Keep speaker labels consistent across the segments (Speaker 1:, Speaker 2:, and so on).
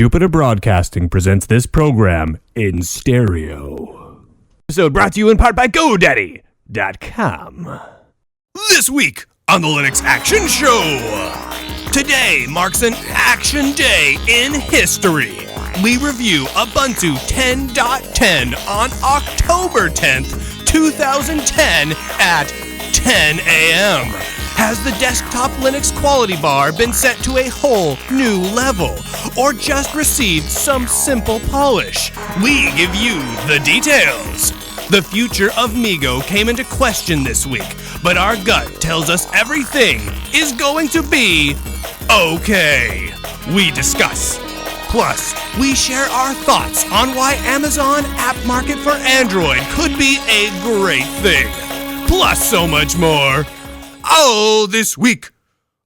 Speaker 1: Jupiter Broadcasting presents this program in stereo. Episode brought to you in part by GoDaddy.com.
Speaker 2: This week on the Linux Action Show. Today marks an action day in history. We review Ubuntu 10.10 on October 10th, 2010 at 10 a.m. Has the desktop Linux quality bar been set to a whole new level, or just received some simple polish? We give you the details. The future of MeeGo came into question this week, but our gut tells us everything is going to be okay. We discuss. Plus, we share our thoughts on why Amazon App Market for Android could be a great thing. Plus so much more. Oh, this week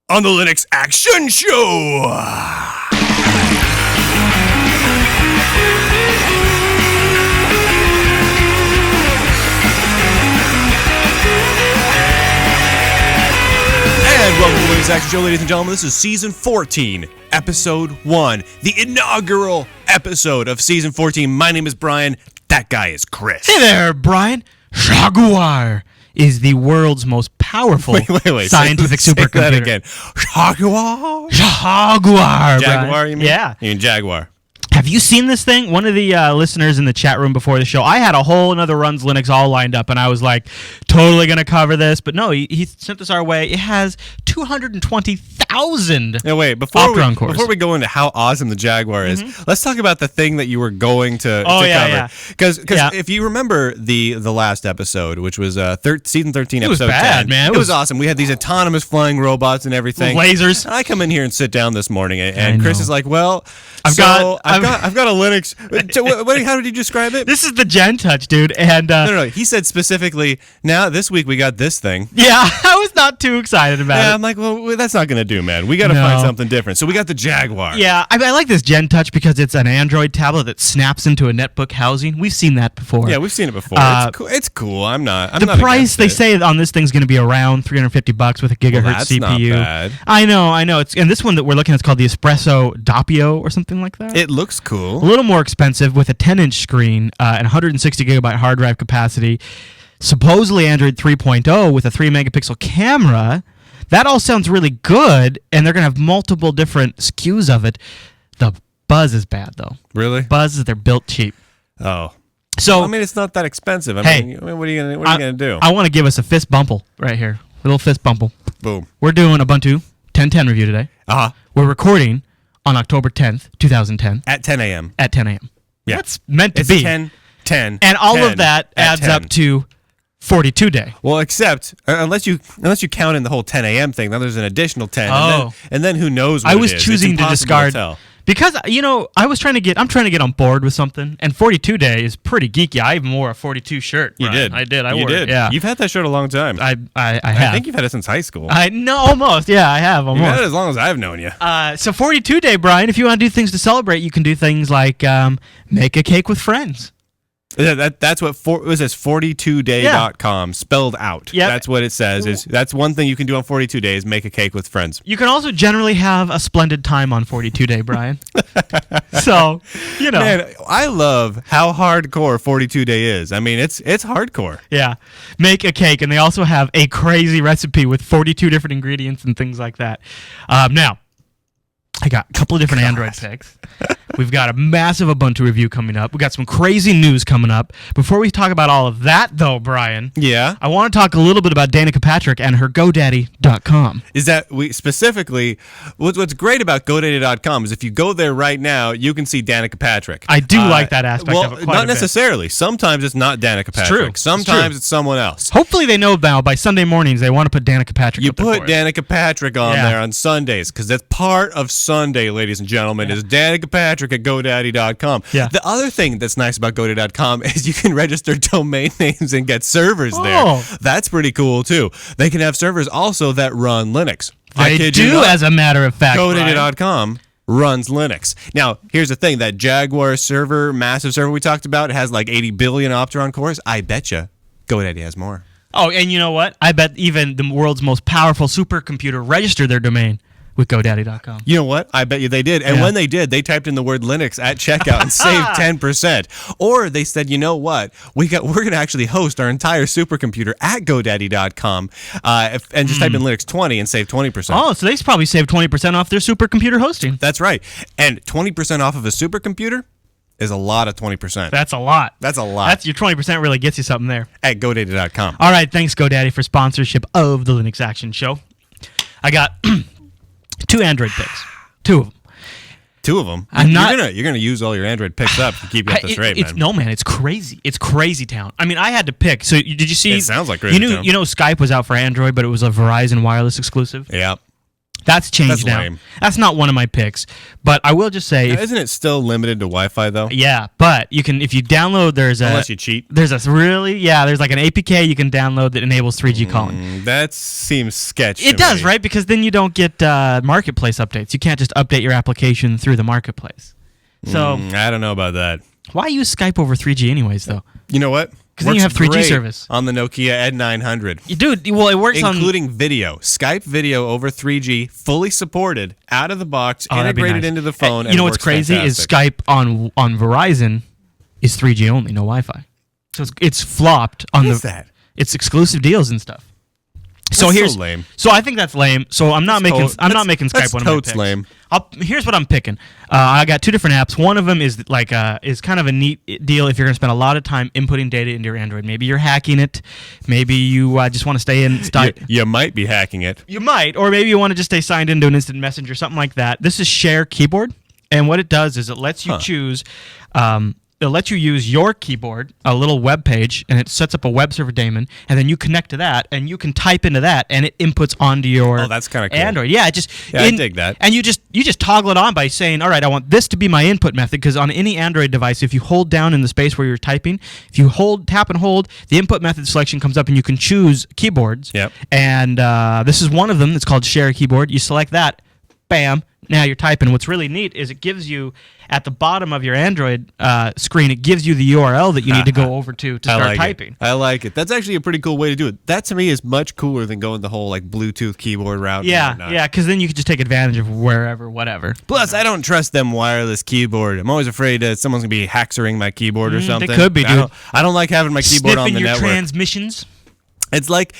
Speaker 2: on the Linux Action Show. And welcome to the Linux Action Show, ladies and gentlemen. This is Season 14, Episode 1, the inaugural episode of Season 14. My name is Brian. That guy is Chris.
Speaker 3: Hey there, Brian. Jaguar is the world's most powerful scientific supercomputer.
Speaker 2: Say that again. Jaguar?
Speaker 3: Jaguar,
Speaker 2: Jaguar, you mean?
Speaker 3: Yeah.
Speaker 2: You mean Jaguar.
Speaker 3: Have you seen this thing? One of the listeners in the chat room before the show, I had a whole another Runs Linux all lined up, and I was like, totally going to cover this. But no, he sent this our way. It has 220,000
Speaker 2: Now wait, before we go into how awesome the Jaguar is, let's talk about the thing that you were going to cover. Because if you remember the last episode, which was Season 13, Episode 10.
Speaker 3: It was bad, man.
Speaker 2: It was awesome. We had these autonomous flying robots and everything.
Speaker 3: Lasers.
Speaker 2: I come in here and sit down this morning, and Chris is like, well, I've got a Linux. How did you describe it?
Speaker 3: This is the Gen Touch, dude. And
Speaker 2: No. He said specifically, now this week we got this thing.
Speaker 3: Yeah, I was not too excited about it.
Speaker 2: I'm like, well, that's not going to do, man. We got to find something different. So we got the Jaguar.
Speaker 3: Yeah, I like this Gen Touch because it's an Android tablet that snaps into a netbook housing. We've seen that before.
Speaker 2: Yeah, we've seen it before. It's cool. I'm not
Speaker 3: the price they say on this thing's going to be around $350 with a gigahertz CPU.
Speaker 2: Not bad.
Speaker 3: I know. And this one that we're looking at is called the Espresso Doppio or something like that.
Speaker 2: It looks cool.
Speaker 3: A little more expensive with a 10-inch screen and 160 gigabyte hard drive capacity. Supposedly Android 3.0 with a 3 megapixel camera. That all sounds really good, and they're going to have multiple different SKUs of it. The buzz is bad, though.
Speaker 2: Really?
Speaker 3: Buzz is they're built cheap.
Speaker 2: Oh.
Speaker 3: So
Speaker 2: I mean, it's not that expensive.
Speaker 3: Hey,
Speaker 2: what are you gonna do?
Speaker 3: I want to give us a fist bumple right here. A little fist bumple.
Speaker 2: Boom.
Speaker 3: We're doing Ubuntu 10.10 review today. We're recording on October 10th, 2010.
Speaker 2: At 10 a.m.
Speaker 3: At 10 a.m.
Speaker 2: Yeah.
Speaker 3: That's meant to
Speaker 2: it's
Speaker 3: be.
Speaker 2: 10.
Speaker 3: And all of that adds up to 42 day.
Speaker 2: Well, except unless you count in the whole 10 a.m. thing, then there's an additional 10. And then who knows what
Speaker 3: I was
Speaker 2: it is.
Speaker 3: choosing to discard. Because, I'm trying to get on board with something, and 42 day is pretty geeky. I even wore a 42 shirt.
Speaker 2: You did.
Speaker 3: I did. I
Speaker 2: wore
Speaker 3: it. Yeah.
Speaker 2: You've had that shirt a long time.
Speaker 3: I have.
Speaker 2: I think you've had it since high school.
Speaker 3: Almost. Yeah, I have. Almost.
Speaker 2: You've had it as long as I've known you.
Speaker 3: So 42 day, Brian, if you want to do things to celebrate, you can do things like make a cake with friends.
Speaker 2: That's what it says 42day.com spelled out.
Speaker 3: Yep.
Speaker 2: That's what it says. That's one thing you can do on 42 days, make a cake with friends.
Speaker 3: You can also generally have a splendid time on 42 day, Brian. So,
Speaker 2: Man, I love how hardcore 42 day is. I mean, it's hardcore.
Speaker 3: Yeah. Make a cake, and they also have a crazy recipe with 42 different ingredients and things like that. Now, I got a couple of different Android picks. We've got a massive Ubuntu review coming up. We got some crazy news coming up. Before we talk about all of that, though, Brian, I want to talk a little bit about Danica Patrick and her GoDaddy.com.
Speaker 2: Is that we specifically? What's great about GoDaddy.com is if you go there right now, you can see Danica Patrick.
Speaker 3: I do like that aspect of it.
Speaker 2: Not necessarily. Sometimes it's not Danica Patrick.
Speaker 3: True.
Speaker 2: Sometimes it's someone else.
Speaker 3: Hopefully, they know now by Sunday mornings they want to put Danica Patrick.
Speaker 2: You put Danica Patrick on there on Sundays because that's part of Sunday, ladies and gentlemen. Is Danica Patrick at GoDaddy.com.
Speaker 3: Yeah.
Speaker 2: The other thing that's nice about GoDaddy.com is you can register domain names and get servers there. That's pretty cool too. They can have servers also that run Linux.
Speaker 3: They do, as a matter of fact.
Speaker 2: GoDaddy.com runs Linux. Now, here's the thing. That Jaguar server, massive server we talked about, it has like 80 billion Opteron cores. I betcha GoDaddy has more.
Speaker 3: Oh, and you know what? I bet even the world's most powerful supercomputer registered their domain with GoDaddy.com.
Speaker 2: You know what? I bet you they did. And when they did, they typed in the word Linux at checkout and saved 10%. Or they said, you know what? We're going to actually host our entire supercomputer at GoDaddy.com and just type in Linux 20 and save 20%.
Speaker 3: Oh, so they probably saved 20% off their supercomputer hosting.
Speaker 2: That's right. And 20% off of a supercomputer is a lot of 20%.
Speaker 3: That's a lot.
Speaker 2: That's a lot.
Speaker 3: That's your 20% really gets you something there.
Speaker 2: At GoDaddy.com.
Speaker 3: All right, thanks GoDaddy for sponsorship of the Linux Action Show. I got 2 Android picks. 2 of them.
Speaker 2: 2 of them. You're gonna use all your Android picks up to keep you at this rate, man.
Speaker 3: No, man, it's crazy. It's crazy town. I mean, I had to pick. So did you see?
Speaker 2: It sounds like crazy town.
Speaker 3: You know, Skype was out for Android, but it was a Verizon wireless exclusive.
Speaker 2: Yeah.
Speaker 3: That's changed now.
Speaker 2: Lame.
Speaker 3: That's not one of my picks. But I will just say,
Speaker 2: Isn't it still limited to Wi-Fi though?
Speaker 3: Yeah, but you can if you download.
Speaker 2: Unless you cheat.
Speaker 3: There's like an APK you can download that enables 3G calling.
Speaker 2: That seems sketchy.
Speaker 3: It does, right? Because then you don't get marketplace updates. You can't just update your application through the marketplace. So
Speaker 2: I don't know about that.
Speaker 3: Why use Skype over 3G anyways, though?
Speaker 2: You know what?
Speaker 3: Because then you have 3G service
Speaker 2: on the Nokia N900.
Speaker 3: Dude, well, it works
Speaker 2: including video. Skype video over 3G, fully supported, out of the box, integrated into the phone.
Speaker 3: You know what's crazy is Skype on Verizon is 3G only, no Wi-Fi. So it's flopped on
Speaker 2: that?
Speaker 3: It's exclusive deals and stuff. So
Speaker 2: That's
Speaker 3: here's
Speaker 2: so lame.
Speaker 3: So I think that's lame. So I'm not making Skype one of my picks.
Speaker 2: Lame.
Speaker 3: Here's what I'm picking. I got 2 different apps. One of them is is kind of a neat deal if you're going to spend a lot of time inputting data into your Android. Maybe you're hacking it. Maybe you just want to stay in.
Speaker 2: You might be hacking it.
Speaker 3: You might, or maybe you want to just stay signed into an instant messenger, something like that. This is Share Keyboard, and what it does is it lets you choose. It'll let you use your keyboard, a little web page, and it sets up a web server daemon, and then you connect to that, and you can type into that, and it inputs onto your
Speaker 2: that's kind of cool.
Speaker 3: Android. Yeah,
Speaker 2: I dig that.
Speaker 3: And you just toggle it on by saying, all right, I want this to be my input method, because on any Android device, if you hold down in the space where you're typing, if you tap and hold, the input method selection comes up, and you can choose keyboards.
Speaker 2: Yep.
Speaker 3: And this is one of them. It's called Share Keyboard. You select that, bam. Now you're typing. What's really neat is it gives you, at the bottom of your Android screen, it gives you the URL that you need to go over to start typing.
Speaker 2: I like it. That's actually a pretty cool way to do it. That, to me, is much cooler than going the whole Bluetooth keyboard route.
Speaker 3: Yeah, because then you can just take advantage of whatever.
Speaker 2: Plus, I don't trust them wireless keyboard. I'm always afraid that someone's going to be haxering my keyboard or something.
Speaker 3: They could be, dude.
Speaker 2: I don't like having my keyboard on the
Speaker 3: your
Speaker 2: network.
Speaker 3: Transmissions.
Speaker 2: It's like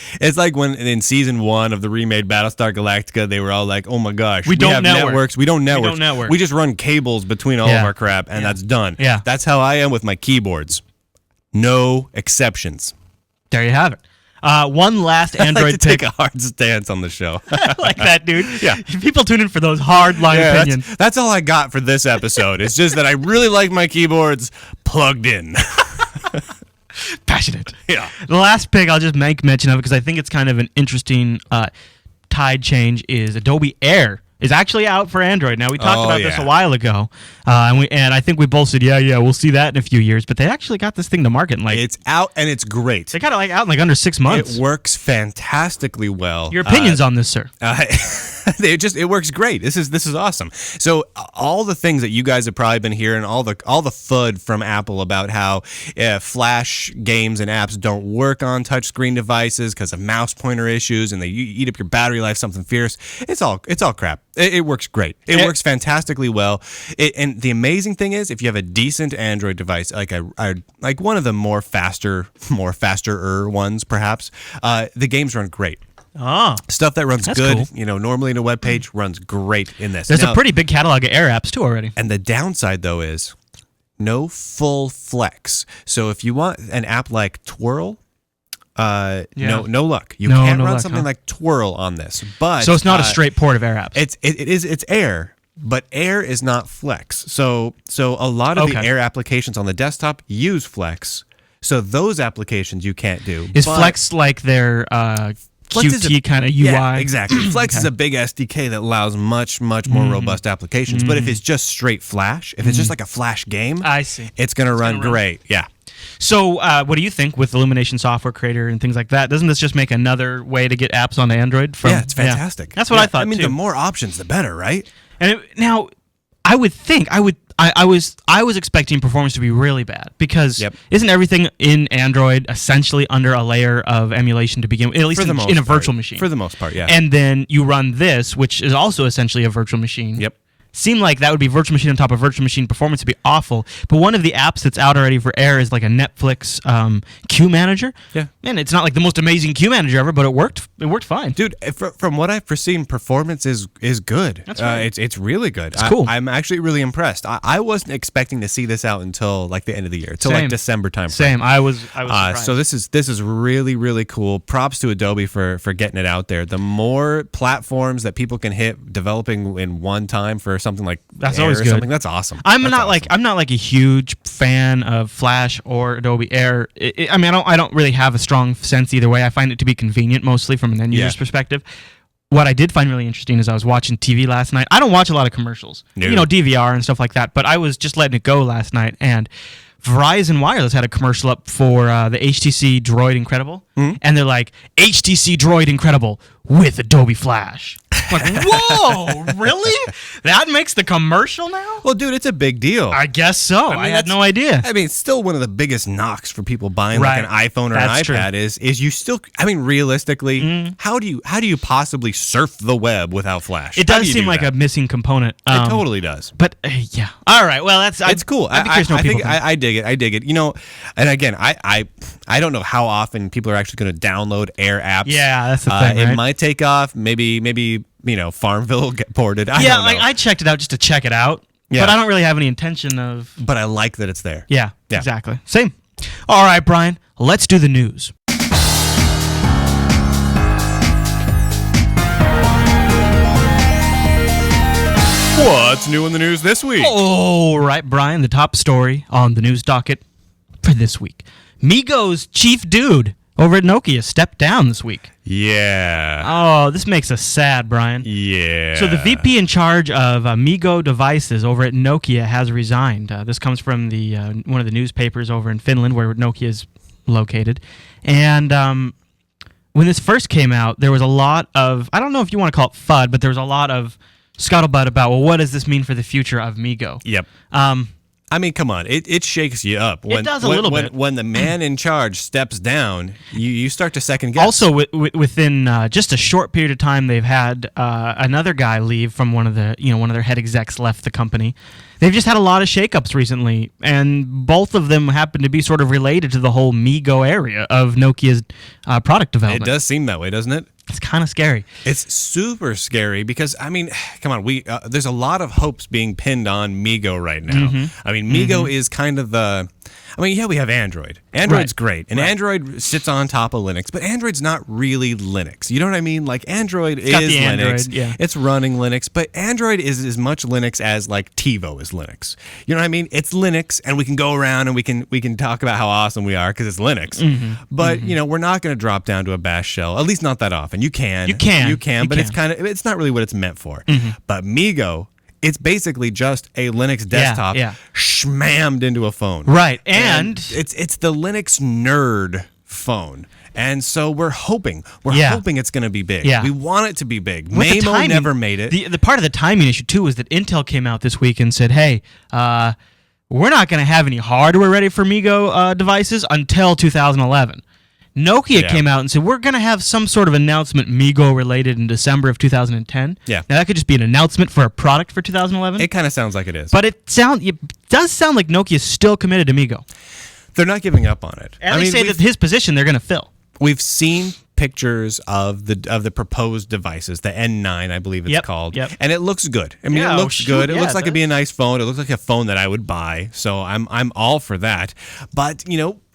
Speaker 2: when in season 1 of the remade Battlestar Galactica, they were all like, "Oh my gosh,
Speaker 3: we don't
Speaker 2: have
Speaker 3: network.
Speaker 2: networks. We don't network. We just run cables between all of our crap, and that's done."
Speaker 3: Yeah,
Speaker 2: that's how I am with my keyboards. No exceptions.
Speaker 3: There you have it. One last Android
Speaker 2: I like to
Speaker 3: pick.
Speaker 2: take a hard stance on the show.
Speaker 3: I like that, dude.
Speaker 2: Yeah.
Speaker 3: People tune in for those hard line opinions.
Speaker 2: That's all I got for this episode. It's just that I really like my keyboards plugged in.
Speaker 3: Passionate.
Speaker 2: Yeah.
Speaker 3: The last pick, I'll just make mention of it because I think it's kind of an interesting tide change, is Adobe Air is actually out for Android. Now, we talked about this a while ago, and I think we both said, yeah, we'll see that in a few years, but they actually got this thing to market in
Speaker 2: it's out, and it's great.
Speaker 3: They got it out in under 6 months.
Speaker 2: It works fantastically well.
Speaker 3: Your opinions on this, sir?
Speaker 2: It works great. This is awesome. So all the things that you guys have probably been hearing, all the FUD from Apple about how Flash games and apps don't work on touchscreen devices because of mouse pointer issues, and they eat up your battery life, something fierce. It's all crap. It works great. It works fantastically well. And the amazing thing is, if you have a decent Android device, like one of the more faster ones, perhaps, the games run great. Stuff that runs good, cool. Normally in a web page runs great in this.
Speaker 3: There's a pretty big catalog of Air apps too already.
Speaker 2: And the downside though is no full flex. So if you want an app like Twirl, no luck. You can't run something like Twirl on this. But
Speaker 3: so it's not a straight port of Air apps.
Speaker 2: It's Air, but Air is not Flex. So a lot of the Air applications on the desktop use Flex. So those applications you can't do.
Speaker 3: Is Flex like their Qt kind of UI?
Speaker 2: Yeah, exactly. Flex is a big SDK that allows much more robust applications. But if it's just straight Flash, if it's just like a Flash game,
Speaker 3: I see.
Speaker 2: It's going to run great. Yeah.
Speaker 3: So what do you think with Illumination Software Creator and things like that? Doesn't this just make another way to get apps on Android?
Speaker 2: Yeah, it's fantastic.
Speaker 3: That's what I thought,
Speaker 2: I mean,
Speaker 3: too.
Speaker 2: the more options, the better, right?
Speaker 3: And now, I would think I was expecting performance to be really bad because isn't everything in Android essentially under a layer of emulation to begin with, at least in a virtual machine?
Speaker 2: For the most part, yeah.
Speaker 3: And then you run this, which is also essentially a virtual machine.
Speaker 2: Yep.
Speaker 3: Seemed like that would be virtual machine on top of virtual machine. Performance would be awful. But one of the apps that's out already for Air is like a Netflix queue manager.
Speaker 2: Yeah.
Speaker 3: And it's not like the most amazing queue manager ever, but it worked fine.
Speaker 2: Dude, from what I've foreseen, performance is good.
Speaker 3: That's right.
Speaker 2: It's really good.
Speaker 3: It's cool.
Speaker 2: I'm actually really impressed. I wasn't expecting to see this out until like the end of the year, until like December time.
Speaker 3: Same. I was surprised.
Speaker 2: So this is really, really cool. Props to Adobe for getting it out there. The more platforms that people can hit developing in one time for something like
Speaker 3: that's
Speaker 2: Air
Speaker 3: always
Speaker 2: or
Speaker 3: good.
Speaker 2: something, that's awesome.
Speaker 3: I'm not like a huge fan of Flash or Adobe Air. I don't really have a strong sense either way. I find it to be convenient mostly from an end user's perspective. What I did find really interesting is I was watching TV last night. I don't watch a lot of commercials, DVR and stuff like that, but I was just letting it go last night, and Verizon Wireless had a commercial up for the HTC Droid Incredible, and they're like, HTC Droid Incredible with Adobe Flash. I'm like, whoa, really? That makes the commercial now?
Speaker 2: Well, dude, it's a big deal.
Speaker 3: I guess so. I had no idea.
Speaker 2: I mean, it's still one of the biggest knocks for people buying like an iPhone or an iPad is you still. I mean, realistically, how do you possibly surf the web without Flash?
Speaker 3: It does seem like a missing component.
Speaker 2: It totally does.
Speaker 3: But yeah, all right. Well, it's cool.
Speaker 2: I dig it. I dig it. And again, I don't know how often people are actually going to download Air apps.
Speaker 3: Yeah, that's the thing.
Speaker 2: It might take off. Maybe Farmville get ported. I don't know.
Speaker 3: I checked it out just to check it out. Yeah. But I don't really have any intention of.
Speaker 2: But I like that it's there.
Speaker 3: Yeah, exactly. Same. All right, Brian, let's do the news.
Speaker 2: What's new in the news this week?
Speaker 3: All right, Brian, the top story on the news docket for this week. MeeGo's chief dude over at Nokia stepped down this week.
Speaker 2: Yeah.
Speaker 3: Oh, this makes us sad, Brian.
Speaker 2: Yeah.
Speaker 3: So the VP in charge of MeeGo devices over at Nokia has resigned. This comes from the one of the newspapers over in Finland where Nokia is located. And when this first came out, there was a lot of, I don't know if you want to call it FUD, but there was a lot of scuttlebutt about, well, what does this mean for the future of MeeGo?
Speaker 2: Yep. I mean, come on. It shakes you up.
Speaker 3: It does a little bit.
Speaker 2: When the man in charge steps down, you start to second guess.
Speaker 3: Also, within just a short period of time, they've had another guy leave from one of their head execs left the company. They've just had a lot of shakeups recently, and both of them happen to be sort of related to the whole MeeGo area of Nokia's product development.
Speaker 2: It does seem that way, doesn't it?
Speaker 3: It's kind of scary.
Speaker 2: It's super scary because, I mean, come on, there's a lot of hopes being pinned on MeeGo right now. I mean, MeeGo is kind of the... we have Android. Android's great, and Android sits on top of Linux, but Android's not really Linux. You know what I mean? Like, Android is Linux.
Speaker 3: Android,
Speaker 2: It's running Linux, but Android is as much Linux as, like, TiVo is Linux. You know what I mean? It's Linux, and we can go around and we can talk about how awesome we are because it's Linux. But, we're not going to drop down to a bash shell, at least not that often. You can, but it's not really what it's meant for. But MeeGo, it's basically just a Linux desktop shmammed into a phone.
Speaker 3: Right. And
Speaker 2: it's the Linux nerd phone. And so we're hoping it's going to be big.
Speaker 3: Yeah.
Speaker 2: We want it to be big. Maimo never made it.
Speaker 3: The part of the timing issue, too, was that Intel came out this week and said, hey, we're not going to have any hardware ready for MeeGo devices until 2011. Nokia came out and said, we're going to have some sort of announcement MeeGo related in December of 2010.
Speaker 2: Yeah.
Speaker 3: Now, that could just be an announcement for a product for 2011.
Speaker 2: It kind of sounds like it is.
Speaker 3: But it does sound like Nokia is still committed to MeeGo.
Speaker 2: They're not giving up on it.
Speaker 3: And they say that his position they're going to fill.
Speaker 2: We've seen pictures of the proposed devices, the N9, I believe it's called.
Speaker 3: Yep.
Speaker 2: And it looks good. I mean, it looks good. It looks like it'd be a nice phone. It looks like a phone that I would buy. So I'm all for that. But,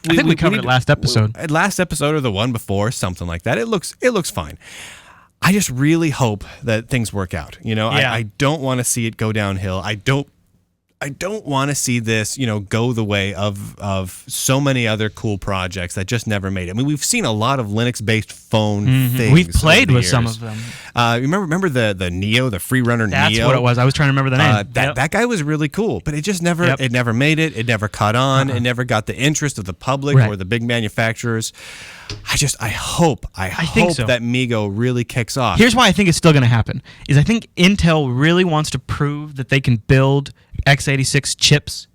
Speaker 3: I think we covered it last episode.
Speaker 2: Last episode or the one before, something like that. It looks fine. I just really hope that things work out. I don't want to see it go downhill. I don't want to see this, go the way of so many other cool projects that just never made it. I mean, we've seen a lot of Linux-based phone things.
Speaker 3: We've played with
Speaker 2: years.
Speaker 3: some of them.
Speaker 2: Remember the Neo, the free runner Neo?
Speaker 3: That's what it was. I was trying to remember the name.
Speaker 2: That guy was really cool, but it just never it never made it. It never caught on. It never got the interest of the public or the big manufacturers. I hope
Speaker 3: so.
Speaker 2: that MeeGo really kicks off.
Speaker 3: Here's why I think it's still going to happen. Is I think Intel really wants to prove that they can build x86 chips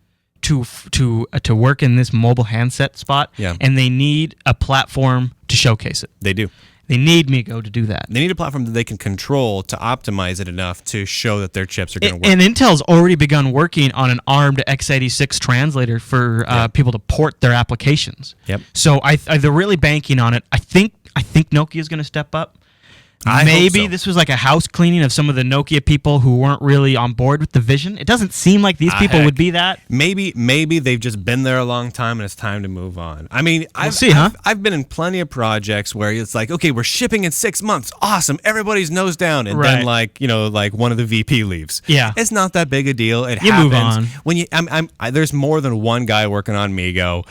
Speaker 3: to work in this mobile handset spot, and they need a platform to showcase it.
Speaker 2: They do.
Speaker 3: They need MeeGo to do that.
Speaker 2: They need a platform that they can control to optimize it enough to show that their chips are going to work.
Speaker 3: And Intel's already begun working on an ARM to x86 translator for people to port their applications.
Speaker 2: Yep.
Speaker 3: So they're really banking on it. I think Nokia's going to step up. Maybe this was like a house cleaning of some of the Nokia people who weren't really on board with the vision. It doesn't seem like these people would be that.
Speaker 2: Maybe they've just been there a long time and it's time to move on. I mean, I've been in plenty of projects where it's like, okay, we're shipping in 6 months. Awesome. Everybody's nose down. And then like one of the VP leaves.
Speaker 3: Yeah.
Speaker 2: It's not that big a deal. It happens.
Speaker 3: Move on.
Speaker 2: When there's more than one guy working on MeeGo.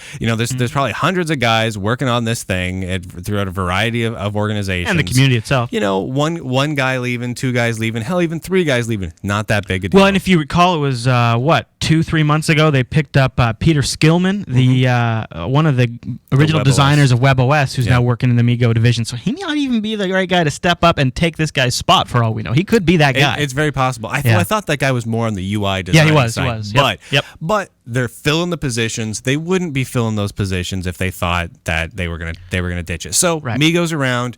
Speaker 2: There's probably hundreds of guys working on this thing throughout a variety of organizations.
Speaker 3: And the community itself.
Speaker 2: One guy leaving, two guys leaving, hell, even three guys leaving. Not that big a deal.
Speaker 3: Well, and if you recall, it was 2-3 months ago they picked up Peter Skillman, the one of the original designers of WebOS, who's now working in the MeeGo division. So he might even be the right guy to step up and take this guy's spot for all we know. He could be that guy.
Speaker 2: It's very possible. I thought that guy was more on the UI design.
Speaker 3: Yeah, he was.
Speaker 2: Side. But they're filling the positions. They wouldn't be filling those positions if they thought that they were gonna ditch it. So MeeGo's around.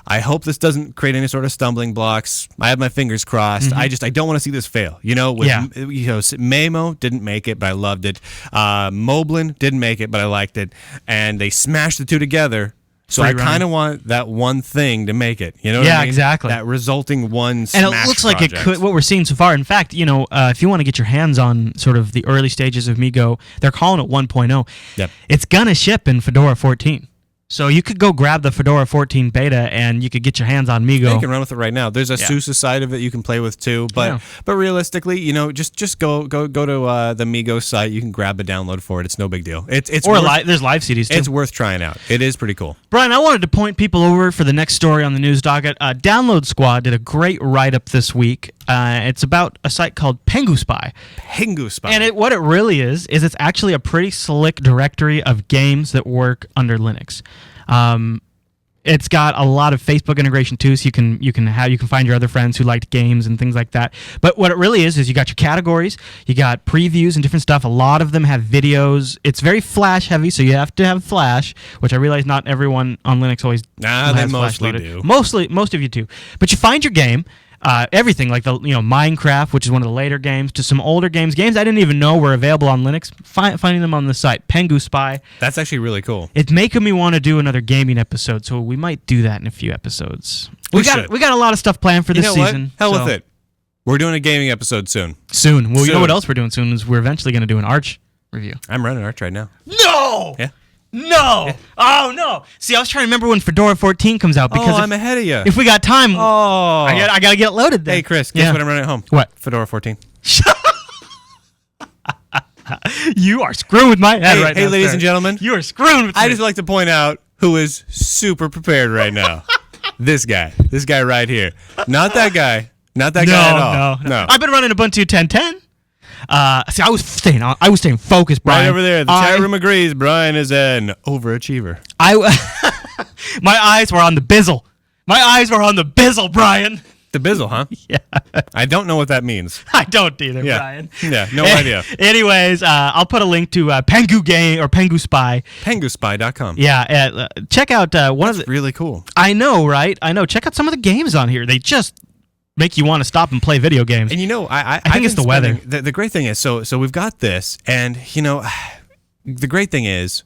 Speaker 2: I hope this doesn't create any sort of stumbling blocks. I have my fingers crossed. I don't want to see this fail. Memo didn't make it, but I loved it. Moblin didn't make it, but I liked it. And they smashed the two together. So I kind of want that one thing to make it. You know what I mean?
Speaker 3: Exactly.
Speaker 2: That resulting one smash
Speaker 3: And it looks like
Speaker 2: project.
Speaker 3: it could, what we're seeing so far. In fact, if you want to get your hands on sort of the early stages of MeeGo, they're calling it 1.0.
Speaker 2: Yep.
Speaker 3: It's going to ship in Fedora 14. So you could go grab the Fedora 14 beta and you could get your hands on MeeGo.
Speaker 2: Yeah, you can run with it right now. There's a SUSE side of it you can play with too, but realistically, just go to the MeeGo site. You can grab a download for it. It's no big deal. There's
Speaker 3: live CDs too.
Speaker 2: It's worth trying out. It is pretty cool.
Speaker 3: Brian, I wanted to point people over for the next story on the news docket. Download Squad did a great write-up this week. It's about a site called Pengu Spy.
Speaker 2: Pengu Spy.
Speaker 3: And what it really is it's actually a pretty slick directory of games that work under Linux. It's got a lot of Facebook integration too, so you can find your other friends who liked games and things like that. But what it really is you got your categories, you got previews and different stuff. A lot of them have videos. It's very Flash heavy, so you have to have Flash, which I realize not everyone on Linux always has
Speaker 2: they
Speaker 3: Flash
Speaker 2: mostly
Speaker 3: loaded.
Speaker 2: do.
Speaker 3: Most of you do. But you find your game. Everything like the Minecraft, which is one of the later games, to some older games I didn't even know were available on Linux. Finding them on the site, Pengu Spy.
Speaker 2: That's actually really cool.
Speaker 3: It's making me want to do another gaming episode, so we might do that in a few episodes. We got a lot of stuff planned for this season.
Speaker 2: Hell with it. We're doing a gaming episode soon.
Speaker 3: Well, you know what else we're doing soon is we're eventually going to do an Arch review.
Speaker 2: I'm running Arch right now.
Speaker 3: No.
Speaker 2: Yeah.
Speaker 3: No! Yeah. Oh no! See, I was trying to remember when Fedora 14 comes out because
Speaker 2: I'm ahead of you.
Speaker 3: If we got time, I gotta get it loaded. Then.
Speaker 2: Hey, Chris, guess what I'm running at home?
Speaker 3: What?
Speaker 2: Fedora 14.
Speaker 3: You are screwing with my head right now.
Speaker 2: Hey, ladies and gentlemen,
Speaker 3: you are screwing with me.
Speaker 2: I just like to point out who is super prepared right now. This guy right here. Not that guy. Not that guy at all. No.
Speaker 3: I've been running Ubuntu 10.10. See, I was staying focused, Brian.
Speaker 2: Right over there. The chat room agrees. Brian is an overachiever.
Speaker 3: My eyes were on the bizzle. My eyes were on the bizzle, Brian.
Speaker 2: The bizzle, huh?
Speaker 3: Yeah.
Speaker 2: I don't know what that means.
Speaker 3: I don't either, Brian.
Speaker 2: Yeah, no idea.
Speaker 3: Anyways, I'll put a link to Pengu Game or Pengu Spy.
Speaker 2: PenguSpy.com.
Speaker 3: Yeah, check out one of the.
Speaker 2: Really cool.
Speaker 3: I know, right? I know. Check out some of the games on here. They just make you want to stop and play video games.
Speaker 2: And
Speaker 3: I think it's the weather.
Speaker 2: The great thing is, so we've got this, and the great thing is,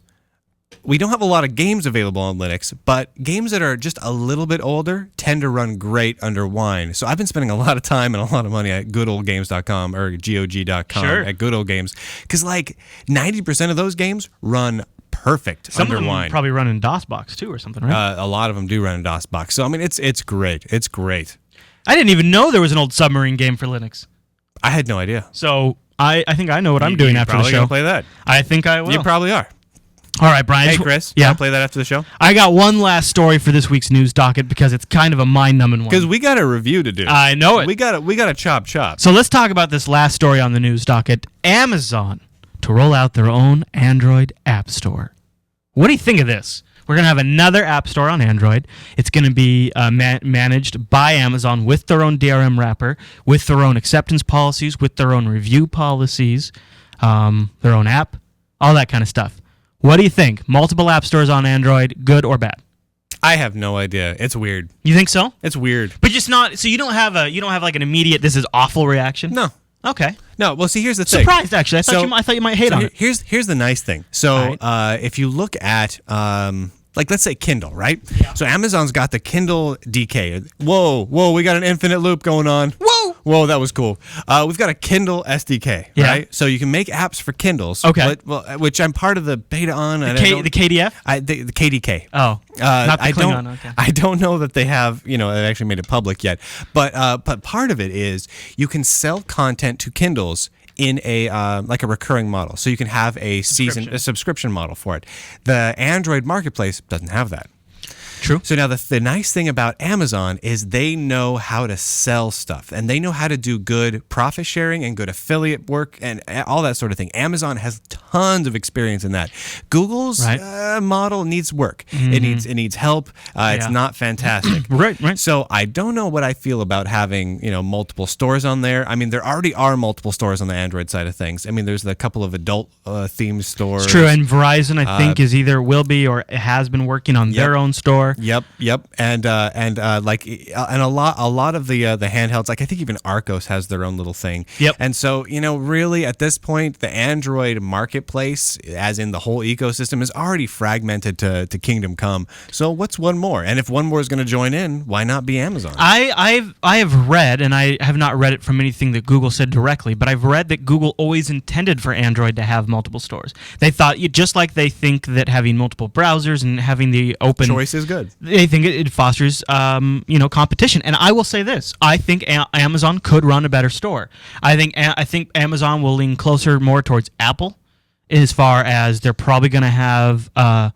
Speaker 2: we don't have a lot of games available on Linux, but games that are just a little bit older tend to run great under Wine. So I've been spending a lot of time and a lot of money at goodoldgames.com or GOG.com at Good Old Games, because like 90% of those games run perfect
Speaker 3: Some
Speaker 2: under
Speaker 3: of them
Speaker 2: Wine.
Speaker 3: Probably run in DOSBox too or something, right?
Speaker 2: A lot of them do run in DOSBox. So I mean, it's great. It's great.
Speaker 3: I didn't even know there was an old submarine game for Linux.
Speaker 2: I had no idea.
Speaker 3: So I think I know what I'm doing after the
Speaker 2: probably
Speaker 3: show.
Speaker 2: gonna play that.
Speaker 3: I think I will.
Speaker 2: You probably are.
Speaker 3: All right, Brian.
Speaker 2: Hey, Chris.
Speaker 3: Yeah.
Speaker 2: I'll play that after the show.
Speaker 3: I got one last story for this week's news docket because it's kind of a mind-numbing one.
Speaker 2: Because we got a review to do.
Speaker 3: I know it.
Speaker 2: We got to chop.
Speaker 3: So let's talk about this last story on the news docket. Amazon to roll out their own Android app store. What do you think of this? We're going to have another app store on Android. It's going to be managed by Amazon with their own DRM wrapper, with their own acceptance policies, with their own review policies, their own app, all that kind of stuff. What do you think? Multiple app stores on Android, good or bad?
Speaker 2: I have no idea. It's weird.
Speaker 3: You think so?
Speaker 2: It's weird.
Speaker 3: But just not. So you don't have like an immediate "this is awful" reaction.
Speaker 2: No.
Speaker 3: Okay.
Speaker 2: No. Well, see, here's the thing.
Speaker 3: Surprised actually. I thought you might hate on it.
Speaker 2: Here's the nice thing. So if you look at like let's say Kindle, right?
Speaker 3: Yeah.
Speaker 2: So Amazon's got the Kindle DK. Whoa, we got an infinite loop going on. Whoa, that was cool. We've got a Kindle SDK,
Speaker 3: Yeah.
Speaker 2: right? So you can make apps for Kindles.
Speaker 3: Okay.
Speaker 2: Which I'm part of the beta on.
Speaker 3: The KDF?
Speaker 2: The KDK.
Speaker 3: Oh, not the Klingon. Okay.
Speaker 2: I don't know that they have, they actually made it public yet. But part of it is you can sell content to Kindles in a like a recurring model. So you can have a subscription model for it. The Android marketplace doesn't have that.
Speaker 3: True.
Speaker 2: So now the nice thing about Amazon is they know how to sell stuff, and they know how to do good profit sharing and good affiliate work and all that sort of thing. Amazon has tons of experience in that. Google's model needs work. Mm-hmm. It needs help. It's not fantastic.
Speaker 3: Right.
Speaker 2: So I don't know what I feel about having multiple stores on there. I mean, there already are multiple stores on the Android side of things. I mean, there's a couple of adult themed stores.
Speaker 3: It's true, and Verizon I think is either will be or has been working on their own store.
Speaker 2: Yep, and a lot of the handhelds, like I think even Arcos has their own little thing.
Speaker 3: Yep.
Speaker 2: And so really at this point, the Android marketplace, as in the whole ecosystem, is already fragmented to Kingdom Come. So what's one more? And if one more is going to join in, why not be Amazon?
Speaker 3: I have read, and I have not read it from anything that Google said directly, but I've read that Google always intended for Android to have multiple stores. They thought just like they think that having multiple browsers and having the open
Speaker 2: choice is good.
Speaker 3: They think it fosters, competition. And I will say this: I think Amazon could run a better store. I think Amazon will lean more towards Apple, as far as they're probably going to have, a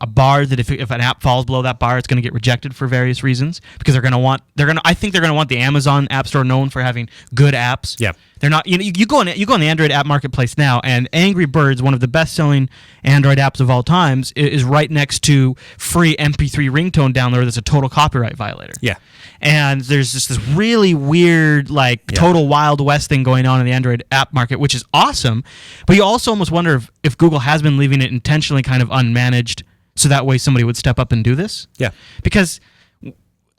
Speaker 3: bar that if an app falls below that bar, it's going to get rejected for various reasons because I think they're going to want the Amazon App Store known for having good apps.
Speaker 2: Yeah.
Speaker 3: They're not. You go on the Android app marketplace now, and Angry Birds, one of the best-selling Android apps of all times, is right next to free MP3 ringtone downloader that's a total copyright violator.
Speaker 2: Yeah.
Speaker 3: And there's just this really weird, total Wild West thing going on in the Android app market, which is awesome. But you also almost wonder if Google has been leaving it intentionally kind of unmanaged, so that way somebody would step up and do this.
Speaker 2: Yeah.
Speaker 3: Because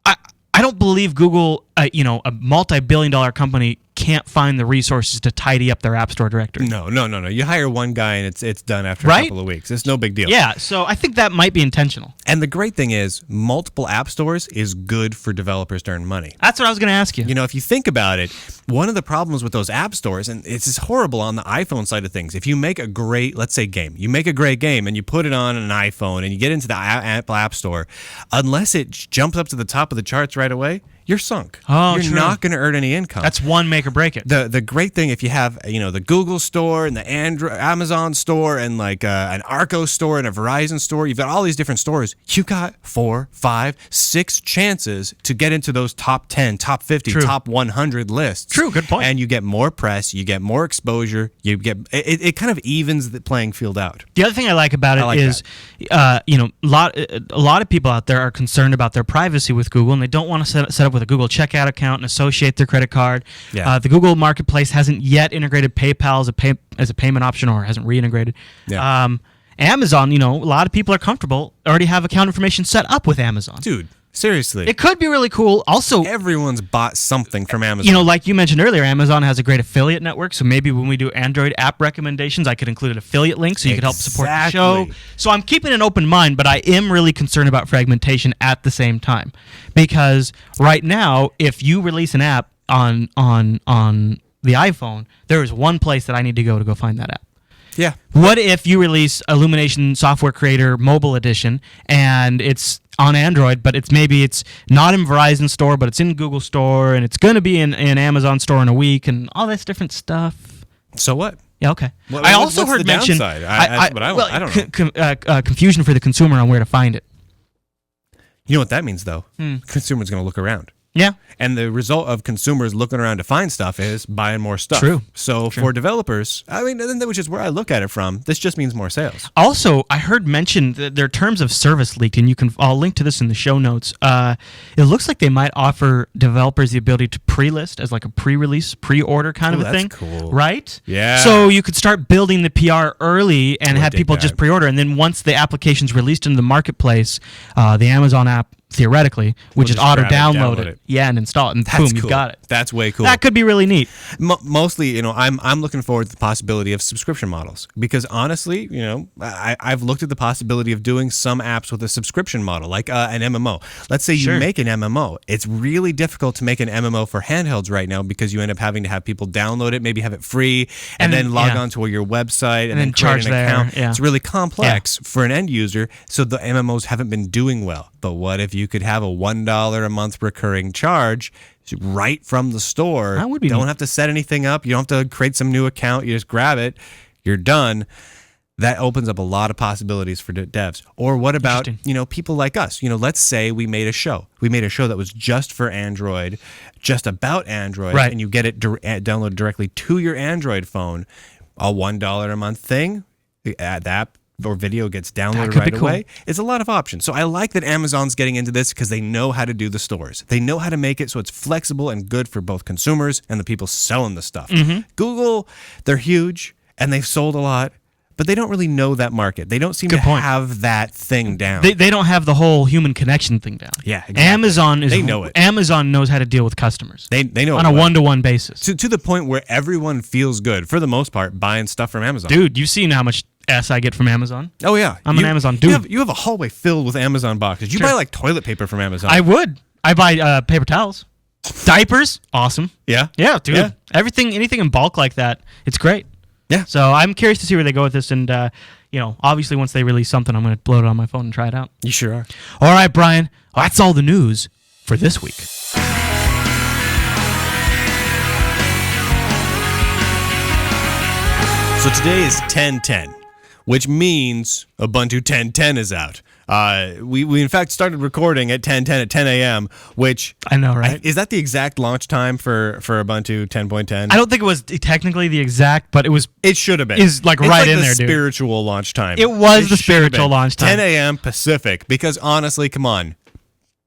Speaker 3: I don't believe Google, a multi-billion-dollar company, can't find the resources to tidy up their App Store directory.
Speaker 2: No. You hire one guy and it's done after
Speaker 3: Right?
Speaker 2: a couple of weeks. It's no big deal.
Speaker 3: Yeah, so I think that might be intentional.
Speaker 2: And the great thing is, multiple app stores is good for developers to earn money.
Speaker 3: That's what I was going to ask you.
Speaker 2: If you think about it, one of the problems with those app stores, and it's just horrible on the iPhone side of things, if you make a great, let's say you make a great game and you put it on an iPhone and you get into the Apple App Store, unless it jumps up to the top of the charts right away, you're sunk.
Speaker 3: Oh,
Speaker 2: you're
Speaker 3: true.
Speaker 2: not going to earn any income.
Speaker 3: That's one make or break it.
Speaker 2: The great thing, if you have the Google store and the Amazon store and an Arcos store and a Verizon store, you've got all these different stores. You got 4, 5, 6 chances to get into those top 10, top 50,
Speaker 3: True.
Speaker 2: top 100 lists.
Speaker 3: True, good point.
Speaker 2: And you get more press, you get more exposure, you get it kind of evens the playing field out.
Speaker 3: The other thing I like about it is, a lot of people out there are concerned about their privacy with Google, and they don't want to set up with a Google checkout account and associate their credit card.
Speaker 2: Yeah.
Speaker 3: The Google Marketplace hasn't yet integrated PayPal as a payment option, or hasn't reintegrated.
Speaker 2: Yeah.
Speaker 3: Amazon, a lot of people are comfortable, already have account information set up with Amazon.
Speaker 2: Dude, seriously.
Speaker 3: It could be really cool. Also,
Speaker 2: Everyone's bought something from Amazon.
Speaker 3: like you mentioned earlier, Amazon has a great affiliate network. So maybe when we do Android app recommendations, I could include an affiliate link so you could help support the show. So I'm keeping an open mind, but I am really concerned about fragmentation at the same time. Because right now, if you release an app on the iPhone, there is one place that I need to go find that app.
Speaker 2: Yeah.
Speaker 3: What if you release Illumination Software Creator Mobile Edition and it's on Android, but it's not in Verizon Store, but it's in Google Store, and it's going to be in Amazon Store in a week, and all this different stuff?
Speaker 2: So what?
Speaker 3: Yeah, okay.
Speaker 2: I also heard mention. I don't know.
Speaker 3: Confusion for the consumer on where to find it.
Speaker 2: You know what that means, though? Consumer's going to look around.
Speaker 3: Yeah.
Speaker 2: And the result of consumers looking around to find stuff is buying more stuff.
Speaker 3: True.
Speaker 2: So for developers, I mean, which is where I look at it from, this just means more sales.
Speaker 3: Also, I heard mention that their terms of service leaked, and I'll link to this in the show notes. It looks like they might offer developers the ability to pre-list as like a pre-release, pre-order kind of a thing.
Speaker 2: That's cool.
Speaker 3: Right?
Speaker 2: Yeah.
Speaker 3: So you could start building the PR early and have people just
Speaker 2: that.
Speaker 3: pre-order, and then once the application's released into the marketplace, the Amazon app, theoretically, which is auto-download it. Yeah, and install it, and boom, you've got it.
Speaker 2: That's way cool.
Speaker 3: That could be really neat.
Speaker 2: Mostly, I'm looking forward to the possibility of subscription models because honestly, I've looked at the possibility of doing some apps with a subscription model, like an MMO. Let's say you make an MMO. It's really difficult to make an MMO for handhelds right now because you end up having to have people download it, maybe have it free, and then log on to your website and then
Speaker 3: charge
Speaker 2: create an account.
Speaker 3: Yeah.
Speaker 2: It's really complex for an end user, so the MMOs haven't been doing well. But what if you could have a $1 a month recurring charge right from the store?
Speaker 3: That would be
Speaker 2: Don't have to set anything up. You don't have to create some new account. You just grab it. You're done. That opens up a lot of possibilities for devs. Or what about, people like us? Let's say we made a show. We made a show that was just for Android, just about Android, and you get it downloaded directly to your Android phone. A $1 a month thing, the app or video gets downloaded right away. It's a lot of options. So I like that Amazon's getting into this because they know how to do the stores. They know how to make it so it's flexible and good for both consumers and the people selling the stuff. Google, they're huge and they've sold a lot, but they don't really know that market. They don't seem to have that thing down.
Speaker 3: They don't have the whole human connection thing down.
Speaker 2: Yeah, exactly.
Speaker 3: They know it. Amazon knows how to deal with customers.
Speaker 2: They know
Speaker 3: on
Speaker 2: it
Speaker 3: a one-to-one basis.
Speaker 2: To the point where everyone feels good, for the most part, buying stuff from Amazon.
Speaker 3: Dude, you've seen how much S I get from Amazon.
Speaker 2: Oh, yeah.
Speaker 3: I'm an Amazon dude.
Speaker 2: You have a hallway filled with Amazon boxes. You buy like toilet paper from Amazon.
Speaker 3: I would. I buy paper towels. Diapers, awesome.
Speaker 2: Yeah?
Speaker 3: Yeah, dude.
Speaker 2: Yeah.
Speaker 3: Anything in bulk like that, it's great.
Speaker 2: Yeah.
Speaker 3: So I'm curious to see where they go with this, and obviously once they release something, I'm going to load it on my phone and try it out.
Speaker 2: You sure are.
Speaker 3: All right, Brian. Well, that's all the news for this week.
Speaker 2: So today is 10/10, which means Ubuntu 10.10 is out. We in fact started recording at 10:10 at 10 a.m., which
Speaker 3: I know, right?
Speaker 2: Is that the exact launch time for Ubuntu 10.10?
Speaker 3: I don't think it was technically the exact, but it was.
Speaker 2: It should have been.
Speaker 3: It's right in there, dude.
Speaker 2: Spiritual launch time.
Speaker 3: It was the spiritual launch time.
Speaker 2: 10 a.m. Pacific, because honestly, come on.